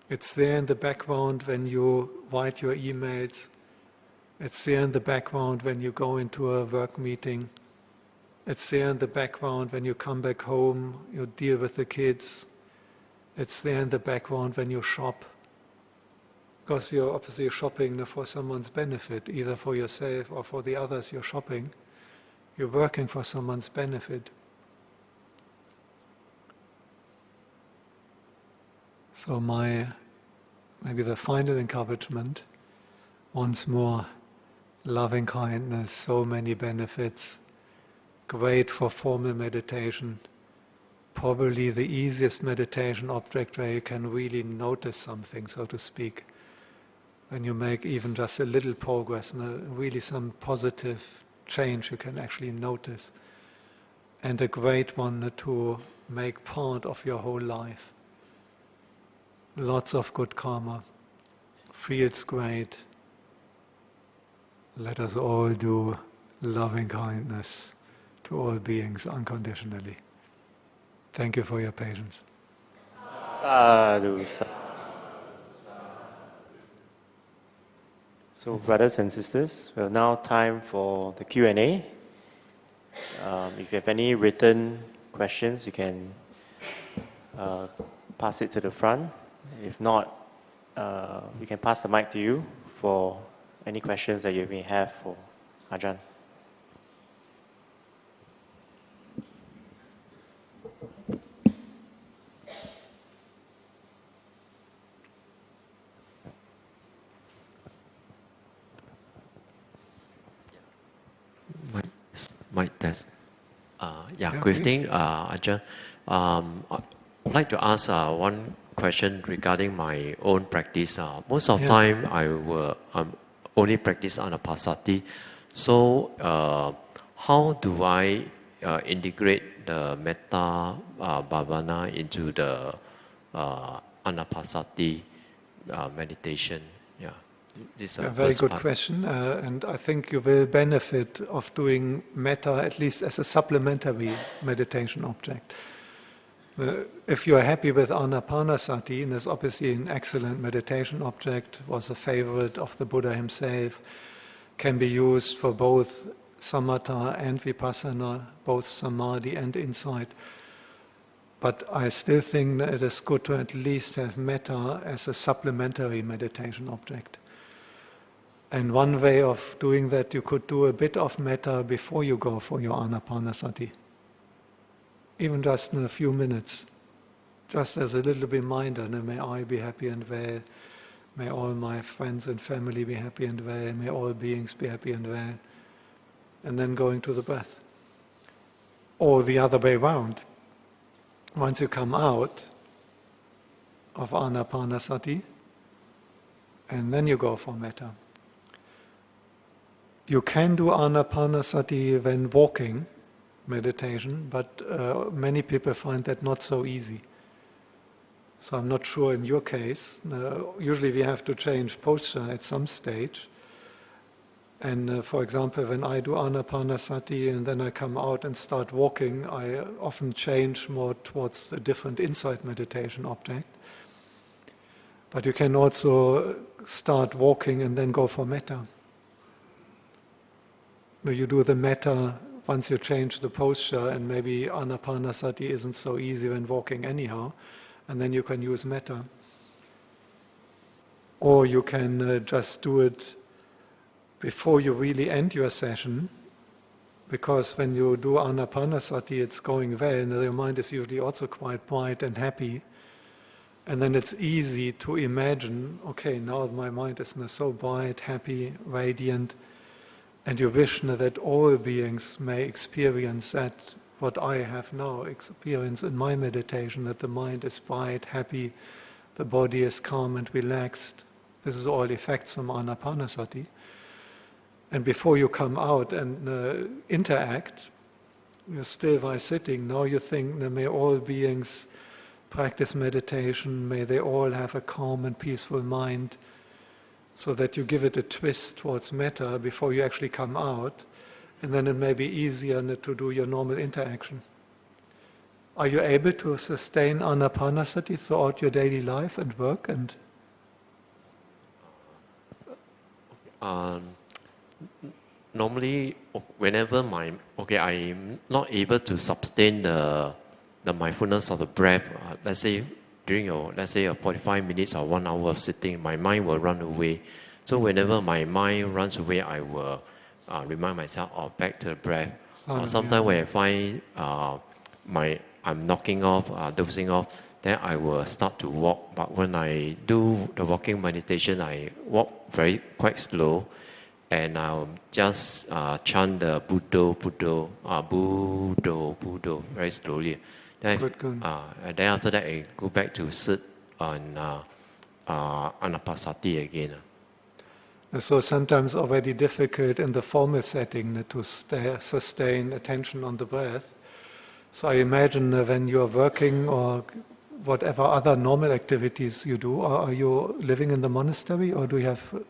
It's there in the background when you write your emails. It's there in the background when you go into a work meeting. It's there in the background when you come back home, you deal with the kids. It's there in the background when you shop. Because you're obviously shopping for someone's benefit, either for yourself or for the others you're shopping. You're working for someone's benefit. So maybe the final encouragement, once more, loving kindness, so many benefits, great for formal meditation, probably the easiest meditation object where you can really notice something, so to speak. When you make even just a little progress, really some positive change you can actually notice. And a great one to make part of your whole life. Lots of good karma, feels great. Let us all do loving kindness to all beings unconditionally. Thank you for your patience. Sadhu. So, brothers and sisters, we have now time for the Q&A. If you have any written questions, you can pass it to the front. If not, we can pass the mic to you for any questions that you may have for Ajahn. Mic test. Yeah, good please. evening, Ajahn. I'd like to ask one question regarding my own practice. Most of the time, I'm only practice Anapanasati. So, how do I integrate the Mettā Bhavana into the Anapanasati meditation? Yeah, this is A very good question, and I think you will benefit of doing metta at least as a supplementary meditation object. If you are happy with Anapanasati, and it's obviously an excellent meditation object, was a favorite of the Buddha himself, can be used for both samatha and vipassana, both samadhi and insight. But I still think that it is good to at least have metta as a supplementary meditation object. And one way of doing that, you could do a bit of metta before you go for your Anapanasati. Even just in a few minutes. Just as a little reminder, may I be happy and well, may all my friends and family be happy and well, may all beings be happy and well. And then going to the breath. Or the other way around. Once you come out of Anapanasati, and then you go for metta. You can do Anapanasati when walking meditation, but many people find that not so easy. So I'm not sure in your case. Usually we have to change posture at some stage. And for example, when I do Anapanasati and then I come out and start walking, I often change more towards a different insight meditation object. But you can also start walking and then go for metta. You do the metta once you change the posture, and maybe Anapanasati isn't so easy when walking anyhow, and then you can use metta. Or you can just do it before you really end your session, because when you do Anapanasati, it's going well, and your mind is usually also quite bright and happy. And then it's easy to imagine, okay, now my mind is so bright, happy, radiant, and you wish that all beings may experience that, what I have now experienced in my meditation, that the mind is bright, happy, the body is calm and relaxed. This is all effects from Anapanasati. And before you come out and interact, you're still while sitting, now you think that may all beings practice meditation, may they all have a calm and peaceful mind, so that you give it a twist towards metta before you actually come out, and then it may be easier to do your normal interaction. Are you able to sustain Anapanasati throughout your daily life and work? And normally, whenever I'm not able to sustain the mindfulness of the breath. Let's say during a 45 minutes or 1 hour of sitting, my mind will run away. So whenever my mind runs away, I will remind myself, back to the breath. Sometimes when I find I'm knocking off, dozing off, then I will start to walk. But when I do the walking meditation, I walk quite slow, and I'll just chant the Buddho, Buddho, Buddho, Buddho, very slowly. Then, good. And then after that, I go back to sit on Anapanasati again. So sometimes already difficult in the formal setting to sustain attention on the breath. So I imagine when you are working or whatever other normal activities you do, are you living in the monastery or do you have...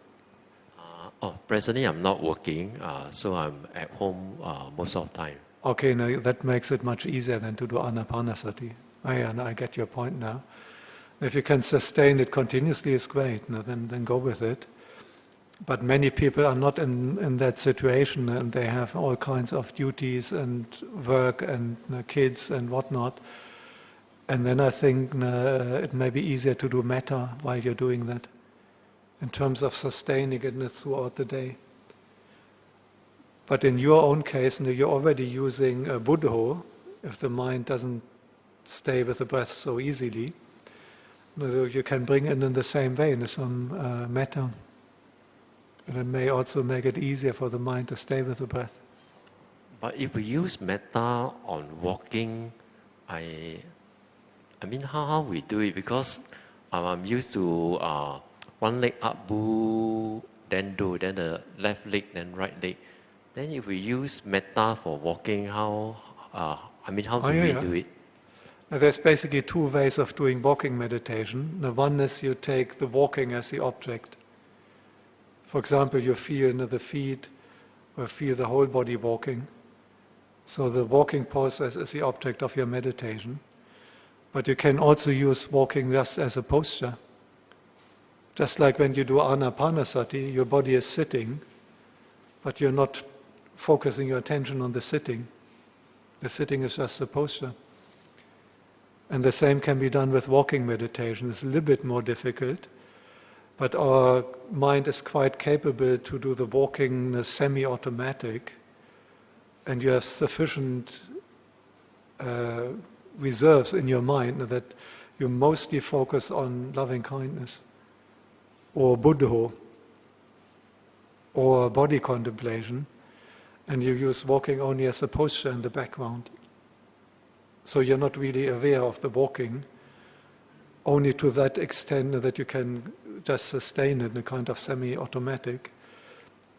Presently I'm not working, so I'm at home most of the time. Okay, now that makes it much easier than to do Anapanasati. I get your point now. If you can sustain it continuously, it's great. Then go with it. But many people are not in that situation, and they have all kinds of duties and work and kids and whatnot. And then I think it may be easier to do metta while you're doing that. in terms of sustaining it throughout the day. But in your own case, you're already using a buddho, if the mind doesn't stay with the breath so easily. You can bring it in the same way, in some metta. And it may also make it easier for the mind to stay with the breath. But if we use metta on walking, I mean, how we do it? Because I'm used to one leg up, boo, then do, then the left leg, then right leg. Then if we use metta for walking, how do we do it? Now, there's basically two ways of doing walking meditation. The one is you take the walking as the object. For example, you feel the feet or feel the whole body walking. So the walking process is the object of your meditation. But you can also use walking just as a posture. Just like when you do anapanasati, your body is sitting, but you're not focusing your attention on the sitting. The sitting is just a posture. And the same can be done with walking meditation. It's a little bit more difficult, but our mind is quite capable to do the walking semi-automatic, and you have sufficient reserves in your mind that you mostly focus on loving kindness, or buddho, or body contemplation, and you use walking only as a posture in the background. So you're not really aware of the walking, only to that extent that you can just sustain it in a kind of semi-automatic.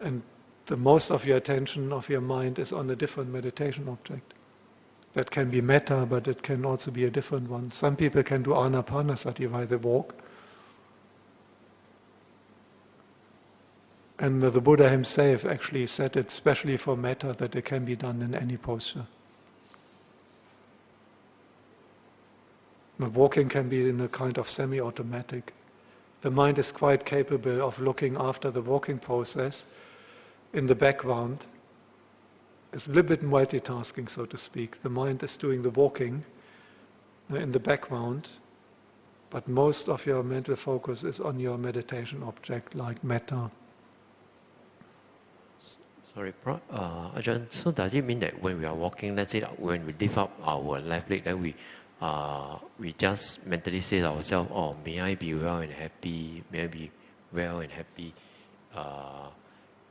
And the most of your attention of your mind is on a different meditation object. That can be metta, but it can also be a different one. Some people can do anapanasati while they walk. And the Buddha himself actually said it specially for metta, that it can be done in any posture. The walking can be in a kind of semi-automatic. The mind is quite capable of looking after the walking process in the background. It's a little bit multitasking, so to speak. The mind is doing the walking in the background, but most of your mental focus is on your meditation object, like metta. Sorry, Ajahn, so does it mean that when we are walking, let's say when we lift up our left leg, then we just mentally say to ourselves, oh, may I be well and happy, may I be well and happy,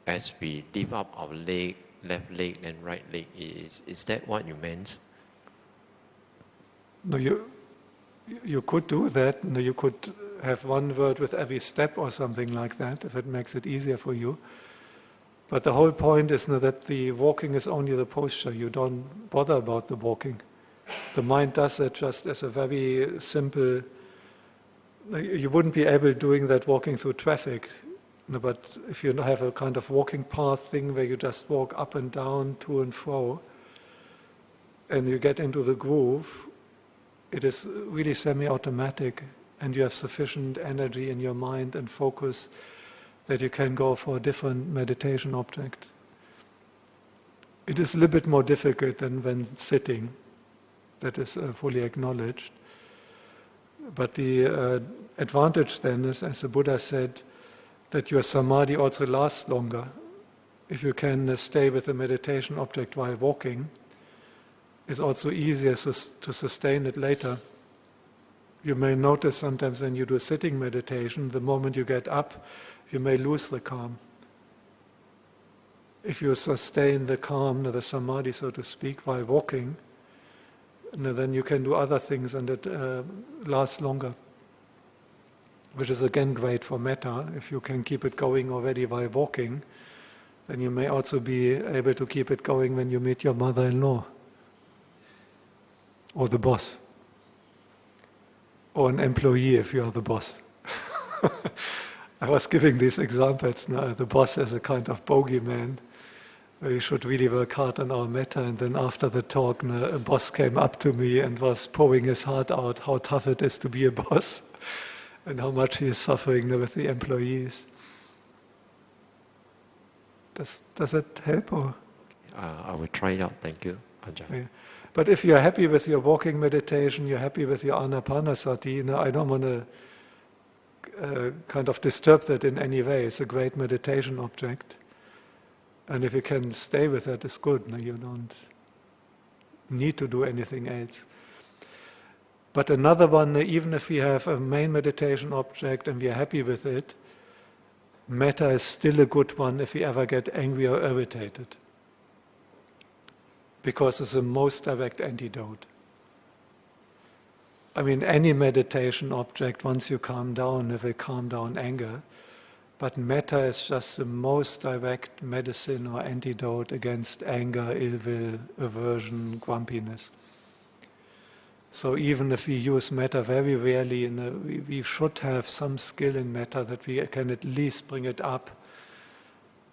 as we lift up our leg, left leg and right leg. Is that what you meant? No, you could do that. No, you could have one word with every step or something like that, if it makes it easier for you. But the whole point is that the walking is only the posture. You don't bother about the walking. The mind does it just as a very simple. You wouldn't be able doing that walking through traffic. But if you have a kind of walking path thing where you just walk up and down, to and fro, and you get into the groove, it is really semi-automatic, and you have sufficient energy in your mind and focus that you can go for a different meditation object. It is a little bit more difficult than when sitting. That is fully acknowledged. But the advantage then is, as the Buddha said, that your samadhi also lasts longer. If you can stay with the meditation object while walking, it's also easier to sustain it later. You may notice sometimes when you do sitting meditation, the moment you get up, you may lose the calm. If you sustain the calm, the samadhi, so to speak, while walking, then you can do other things and it lasts longer. Which is again great for metta. If you can keep it going already while walking, then you may also be able to keep it going when you meet your mother-in-law, or the boss, or an employee if you are the boss. I was giving these examples now. The boss is a kind of bogeyman, where you should really work hard on our metta. And then after the talk, a boss came up to me and was pouring his heart out how tough it is to be a boss and how much he is suffering with the employees. Does it help? Or? I will try it out. Thank you, Ajahn. Yeah. But if you're happy with your walking meditation, you're happy with your anapanasati, I don't want to kind of disturb that in any way. It's a great meditation object. And if you can stay with that, it's good. No, you don't need to do anything else. But another one, even if we have a main meditation object and we are happy with it, metta is still a good one if we ever get angry or irritated. Because it's the most direct antidote. I mean, any meditation object, once you calm down, it will calm down anger. But metta is just the most direct medicine or antidote against anger, ill will, aversion, grumpiness. So even if we use metta very rarely, we should have some skill in metta that we can at least bring it up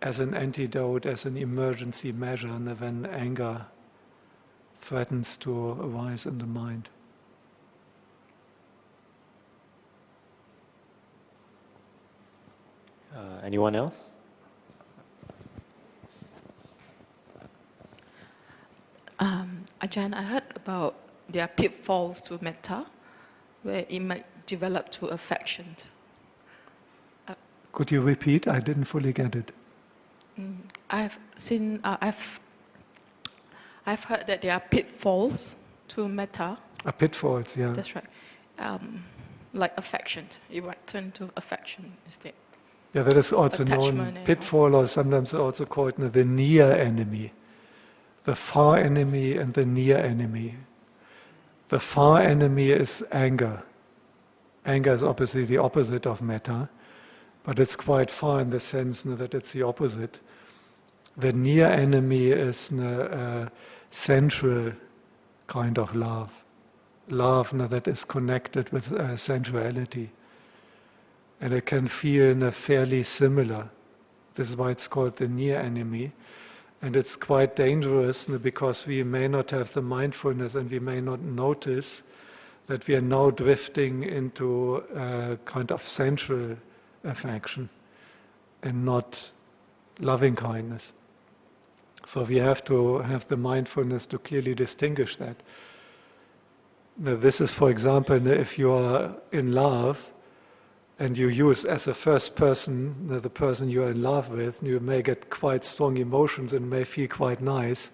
as an antidote, as an emergency measure when anger threatens to arise in the mind. Anyone else? Ajahn, I heard about there are pitfalls to metta, where it might develop to affection. Could you repeat? I didn't fully get it. I've heard that there are pitfalls to metta. Pitfalls, yeah. That's right. Like affection, it might turn to affection instead. Yeah, that is also known, pitfall, or sometimes also called the near enemy. The far enemy and the near enemy. The far enemy is anger. Anger is obviously the opposite of metta, but it's quite far in the sense that it's the opposite. The near enemy is a sensual kind of love. Love that is connected with sensuality. And it can feel fairly similar. This is why it's called the near enemy. And it's quite dangerous because we may not have the mindfulness and we may not notice that we are now drifting into a kind of sensual affection and not loving kindness. So we have to have the mindfulness to clearly distinguish that. Now, this is, for example, if you are in love, and you use as a first person the person you are in love with, you may get quite strong emotions and may feel quite nice,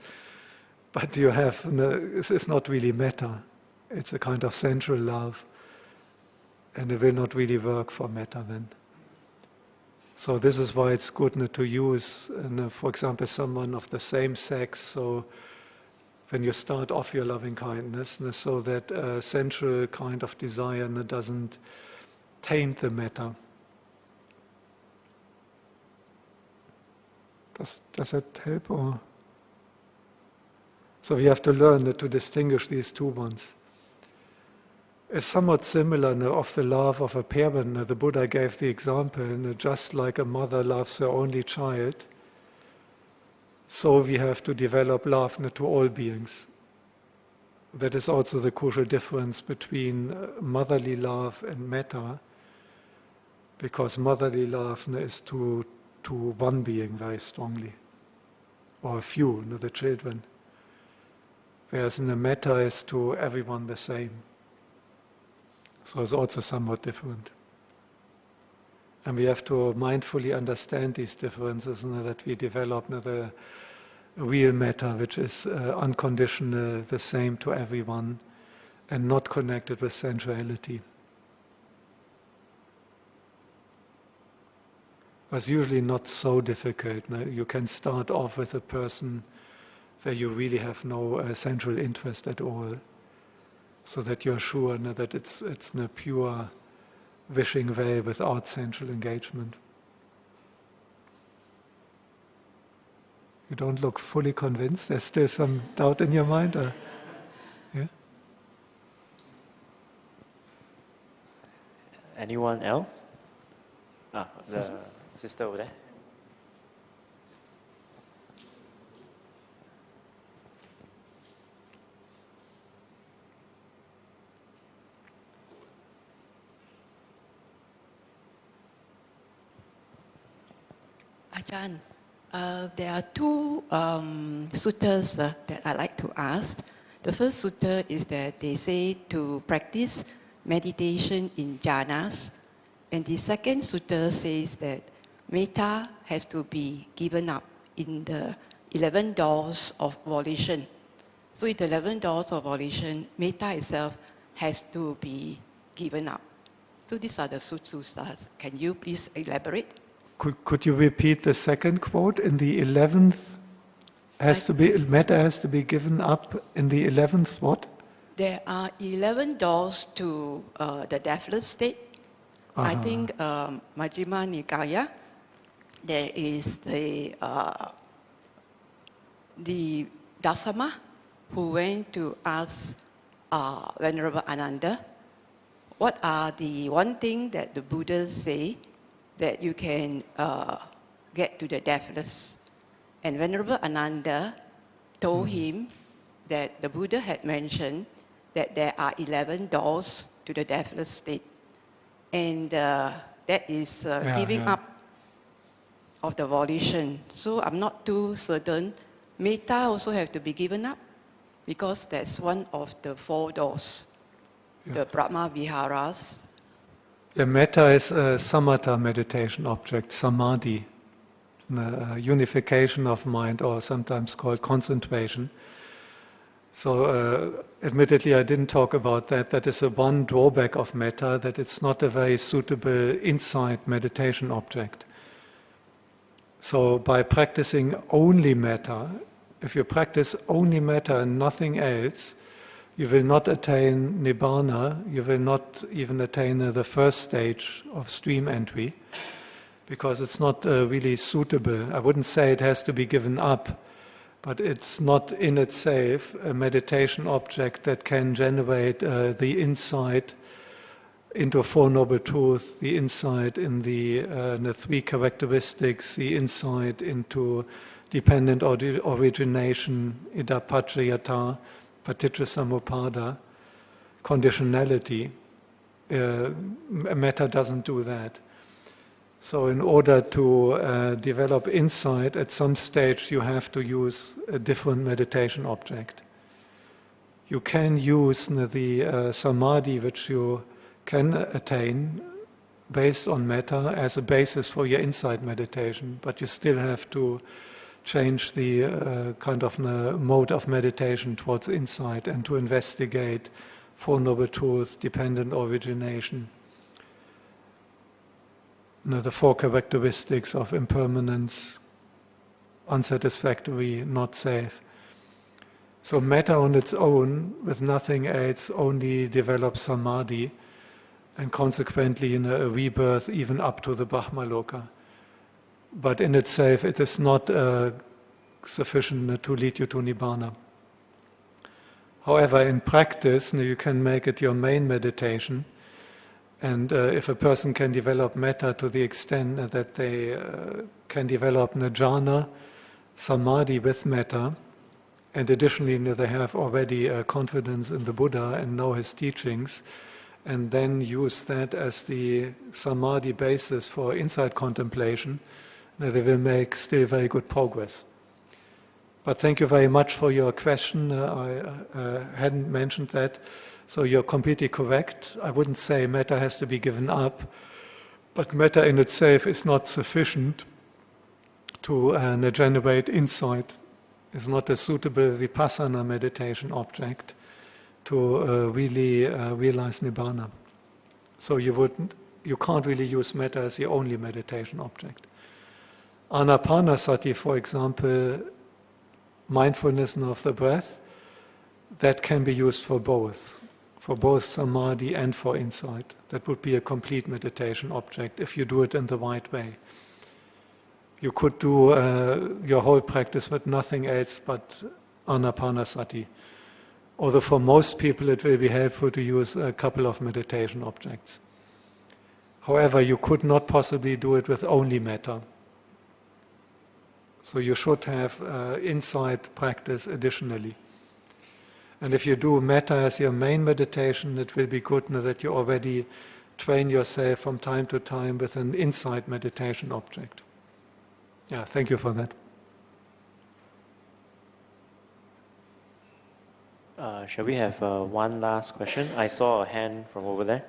but you have, it's not really metta. It's a kind of sensual love, and it will not really work for metta then. So this is why it's good to use, for example, someone of the same sex, so when you start off your loving kindness, so that a sensual kind of desire doesn't taint the metta. Does that help? Or? So we have to learn to distinguish these two ones. It's somewhat similar of the love of a parent. The Buddha gave the example, just like a mother loves her only child, so we have to develop love to all beings. That is also the crucial difference between motherly love and metta, because motherly love is to one being very strongly, or a few, the children. Whereas the metta is to everyone the same. So it's also somewhat different. And we have to mindfully understand these differences, that we develop the real metta, which is unconditional, the same to everyone, and not connected with sensuality. It's usually not so difficult. You can start off with a person where you really have no sensual interest at all, so that you're sure that it's a pure wishing well without sensual engagement. You don't look fully convinced. There's still some doubt in your mind? Or? Yeah? Anyone else? The sister over there. Ajahn, there are two suttas that I like to ask. The first sutta is that they say to practice meditation in jhanas, And the second sutta says that Mettā has to be given up in the 11 doors of volition. So in the 11 doors of volition, Mettā itself has to be given up. So these are the suttas. Can you please elaborate? Could you repeat the second quote? In the 11th, Mettā has to be given up in the 11th what? There are 11 doors to the deathless state. I think Majjhima Nikaya, there is the Dasama who went to ask Venerable Ananda, what are the one thing that the Buddhas say that you can get to the deathless? And Venerable Ananda told him that the Buddha had mentioned that there are 11 doors to the deathless state. And that is giving up of the volition. So I'm not too certain. Mettā also have to be given up because that's one of the 4 doors, the Brahma Viharas. Yeah, Mettā is a samatha meditation object, samadhi, unification of mind, or sometimes called concentration. So admittedly I didn't talk about that. That is a one drawback of Mettā, that it's not a very suitable insight meditation object. So by practicing only Mettā, if you practice only Mettā and nothing else, you will not attain Nibbana, you will not even attain the first stage of stream entry, because it's not really suitable. I wouldn't say it has to be given up, but it's not in itself a meditation object that can generate the insight into Four Noble Truths, the insight in the 3 characteristics, the insight into dependent origination, idappaccayata, paticca samuppada, conditionality. Mettā doesn't do that. So in order to develop insight, at some stage you have to use a different meditation object. You can use the samadhi which you can attain based on Mettā as a basis for your insight meditation, but you still have to change the kind of mode of meditation towards insight and to investigate Four Noble Truths, dependent origination, the 4 characteristics of impermanence, unsatisfactory, not safe. So Mettā on its own, with nothing else, only develops samadhi, and consequently in a rebirth even up to the Brahmaloka. But in itself it is not sufficient to lead you to Nibbana. However, in practice, you can make it your main meditation. And if a person can develop Mettā to the extent that they can develop jhana, samadhi with Mettā, and additionally they have already confidence in the Buddha and know his teachings, and then use that as the samadhi basis for insight contemplation, they will make still very good progress. But thank you very much for your question. I hadn't mentioned that. So you're completely correct. I wouldn't say Mettā has to be given up, but Mettā in itself is not sufficient to generate insight. It's not a suitable vipassana meditation object to really realize Nibbana. So you can't really use Mettā as the only meditation object. Anapanasati, for example, mindfulness of the breath, that can be used for both samadhi and for insight. That would be a complete meditation object if you do it in the right way. You could do your whole practice with nothing else but anapanasati. Although for most people it will be helpful to use a couple of meditation objects. However, you could not possibly do it with only Mettā. So you should have insight practice additionally. And if you do Mettā as your main meditation, it will be good that you already train yourself from time to time with an insight meditation object. Yeah, thank you for that. Shall we have one last question? I saw a hand from over there.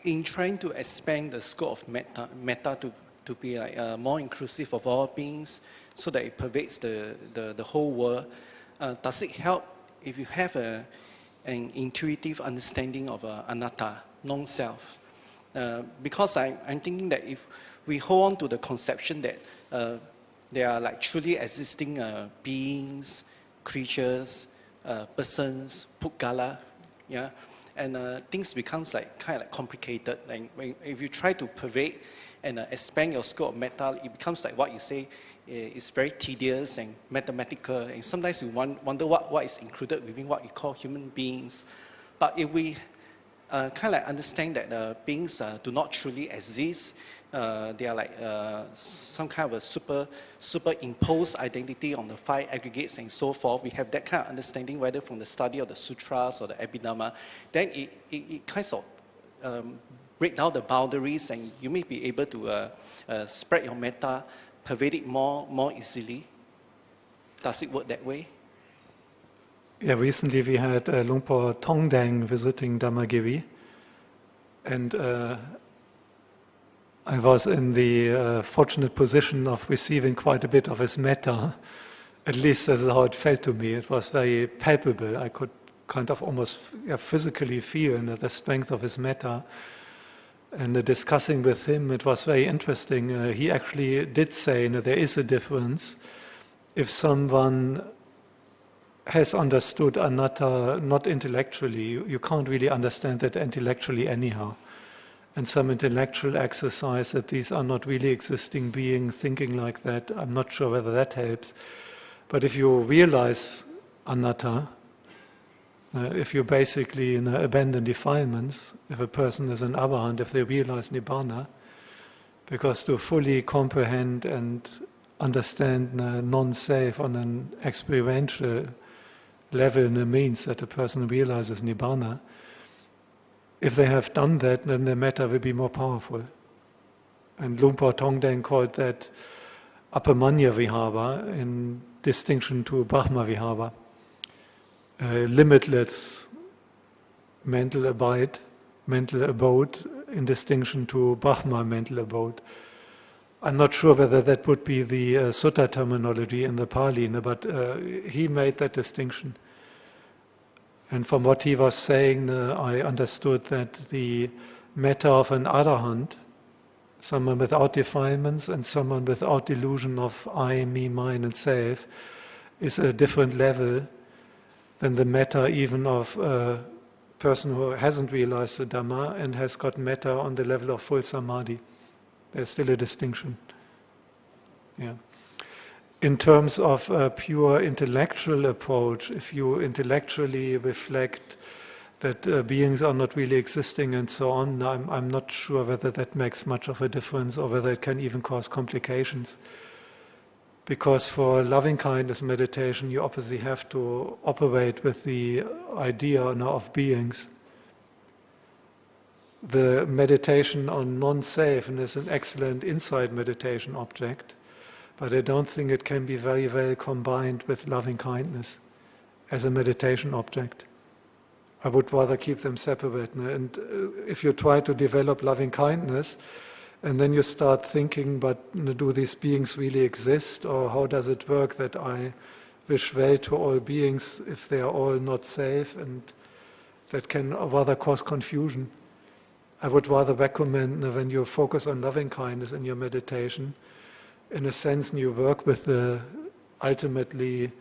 In trying to expand the scope of Mettā to be like more inclusive of all beings, so that it pervades the whole world, does it help if you have an intuitive understanding of Anatta, non-self? Because I'm thinking that if we hold on to the conception that there are like truly existing beings, creatures, persons, Pudgala, yeah, and things becomes like kind of like complicated. Like if you try to pervade and expand your scope of Mettā, it becomes like what you say. It's very tedious and mathematical, and sometimes you wonder what is included within what we call human beings. But if we kind of like understand that beings do not truly exist, they are like some kind of a superimposed identity on the five aggregates and so forth. We have that kind of understanding, whether from the study of the sutras or the Abhidhamma, then it kind of break down the boundaries, and you may be able to spread your Mettā, pervade it more easily. Does it work that way? Yeah, recently we had Lumpur Tongdang visiting Dhammagiri, and I was in the fortunate position of receiving quite a bit of his Mettā. At least that's how it felt to me. It was very palpable. I could kind of almost physically feel the strength of his Mettā. And discussing with him, it was very interesting. He actually did say there is a difference if someone has understood Anatta not intellectually. You can't really understand that intellectually anyhow. And some intellectual exercise that these are not really existing beings thinking like that, I'm not sure whether that helps. But if you realize Anatta, if you basically abandon defilements, if a person is an arahant, if they realize Nibbana, because to fully comprehend and understand non-self on an experiential level means that a person realizes Nibbana. If they have done that, then their Mettā will be more powerful. And Lumpur Tongdang called that Apamanya Vihara in distinction to Brahma Vihara. Limitless mental abode in distinction to Brahma mental abode. I'm not sure whether that would be the sutta terminology in the Pali, but he made that distinction. And from what he was saying, I understood that the Mettā of an arahant, someone without defilements and someone without delusion of I, me, mine and self, is a different level than the Mettā even of a person who hasn't realized the Dhamma and has got Mettā on the level of full samadhi. There's still a distinction. Yeah. In terms of a pure intellectual approach, if you intellectually reflect that beings are not really existing and so on, I'm not sure whether that makes much of a difference or whether it can even cause complications. Because for loving-kindness meditation, you obviously have to operate with the idea of beings. The meditation on non-self is an excellent insight meditation object, but I don't think it can be very well combined with loving-kindness as a meditation object. I would rather keep them separate. And if you try to develop loving-kindness, and then you start thinking, but do these beings really exist? Or how does it work that I wish well to all beings if they are all not safe? And that can rather cause confusion. I would rather recommend when you focus on loving kindness in your meditation, in a sense you work with the ultimately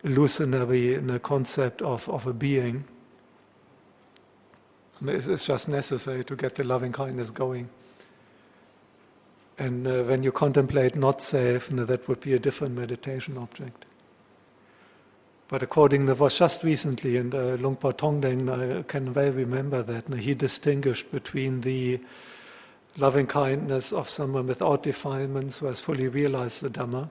illusionary concept of a being. It's just necessary to get the loving kindness going. And when you contemplate not self, that would be a different meditation object. But according to was just recently, and Lumpur Tongdang, I can well remember that, he distinguished between the loving kindness of someone without defilements who has fully realized the Dhamma,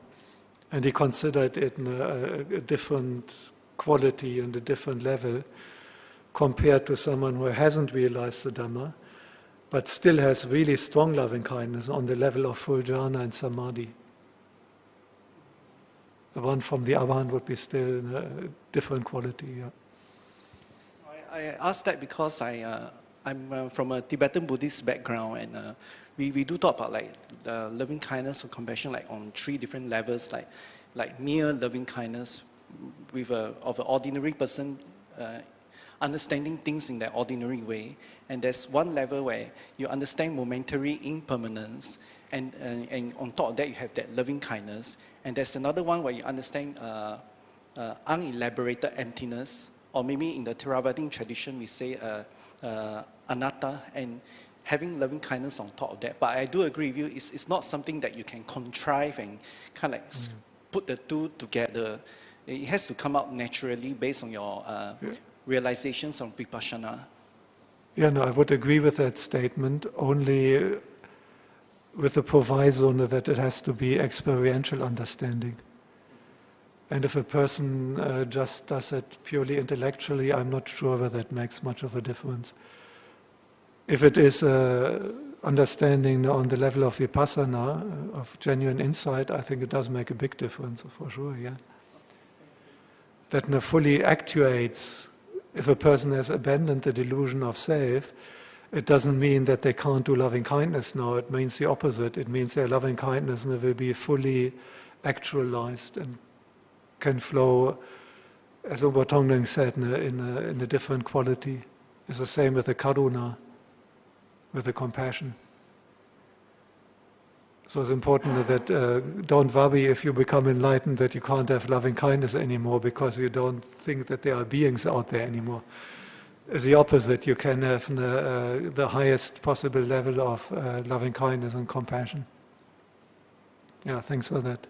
and he considered it a different quality and a different level compared to someone who hasn't realized the Dhamma, but still has really strong loving kindness on the level of full jhana and samadhi. The one from the arahant would be still a different quality. Yeah. I asked that because I I'm from a Tibetan Buddhist background, and we do talk about like loving kindness or compassion like on 3 different levels, like mere loving kindness with of an ordinary person understanding things in that ordinary way, and there's one level where you understand momentary impermanence, and on top of that you have that loving kindness, and there's another one where you understand unelaborated emptiness, or maybe in the Theravada tradition we say Anatta, and having loving kindness on top of that. But I do agree with you, it's not something that you can contrive and kind of like put the two together. It has to come out naturally based on your realizations on vipassana. Yeah, no, I would agree with that statement, only with the proviso that it has to be experiential understanding. And if a person just does it purely intellectually, I'm not sure whether it makes much of a difference. If it is understanding on the level of vipassana, of genuine insight, I think it does make a big difference, for sure, yeah. That fully actuates, if a person has abandoned the delusion of self, it doesn't mean that they can't do loving kindness now. It means the opposite. It means their loving kindness will be fully actualized and can flow, as Oba Tongling said, in a different quality. It's the same with the karuna, with the compassion. So it's important that don't worry if you become enlightened that you can't have loving kindness anymore because you don't think that there are beings out there anymore. It's the opposite. You can have the highest possible level of loving kindness and compassion. Yeah, thanks for that.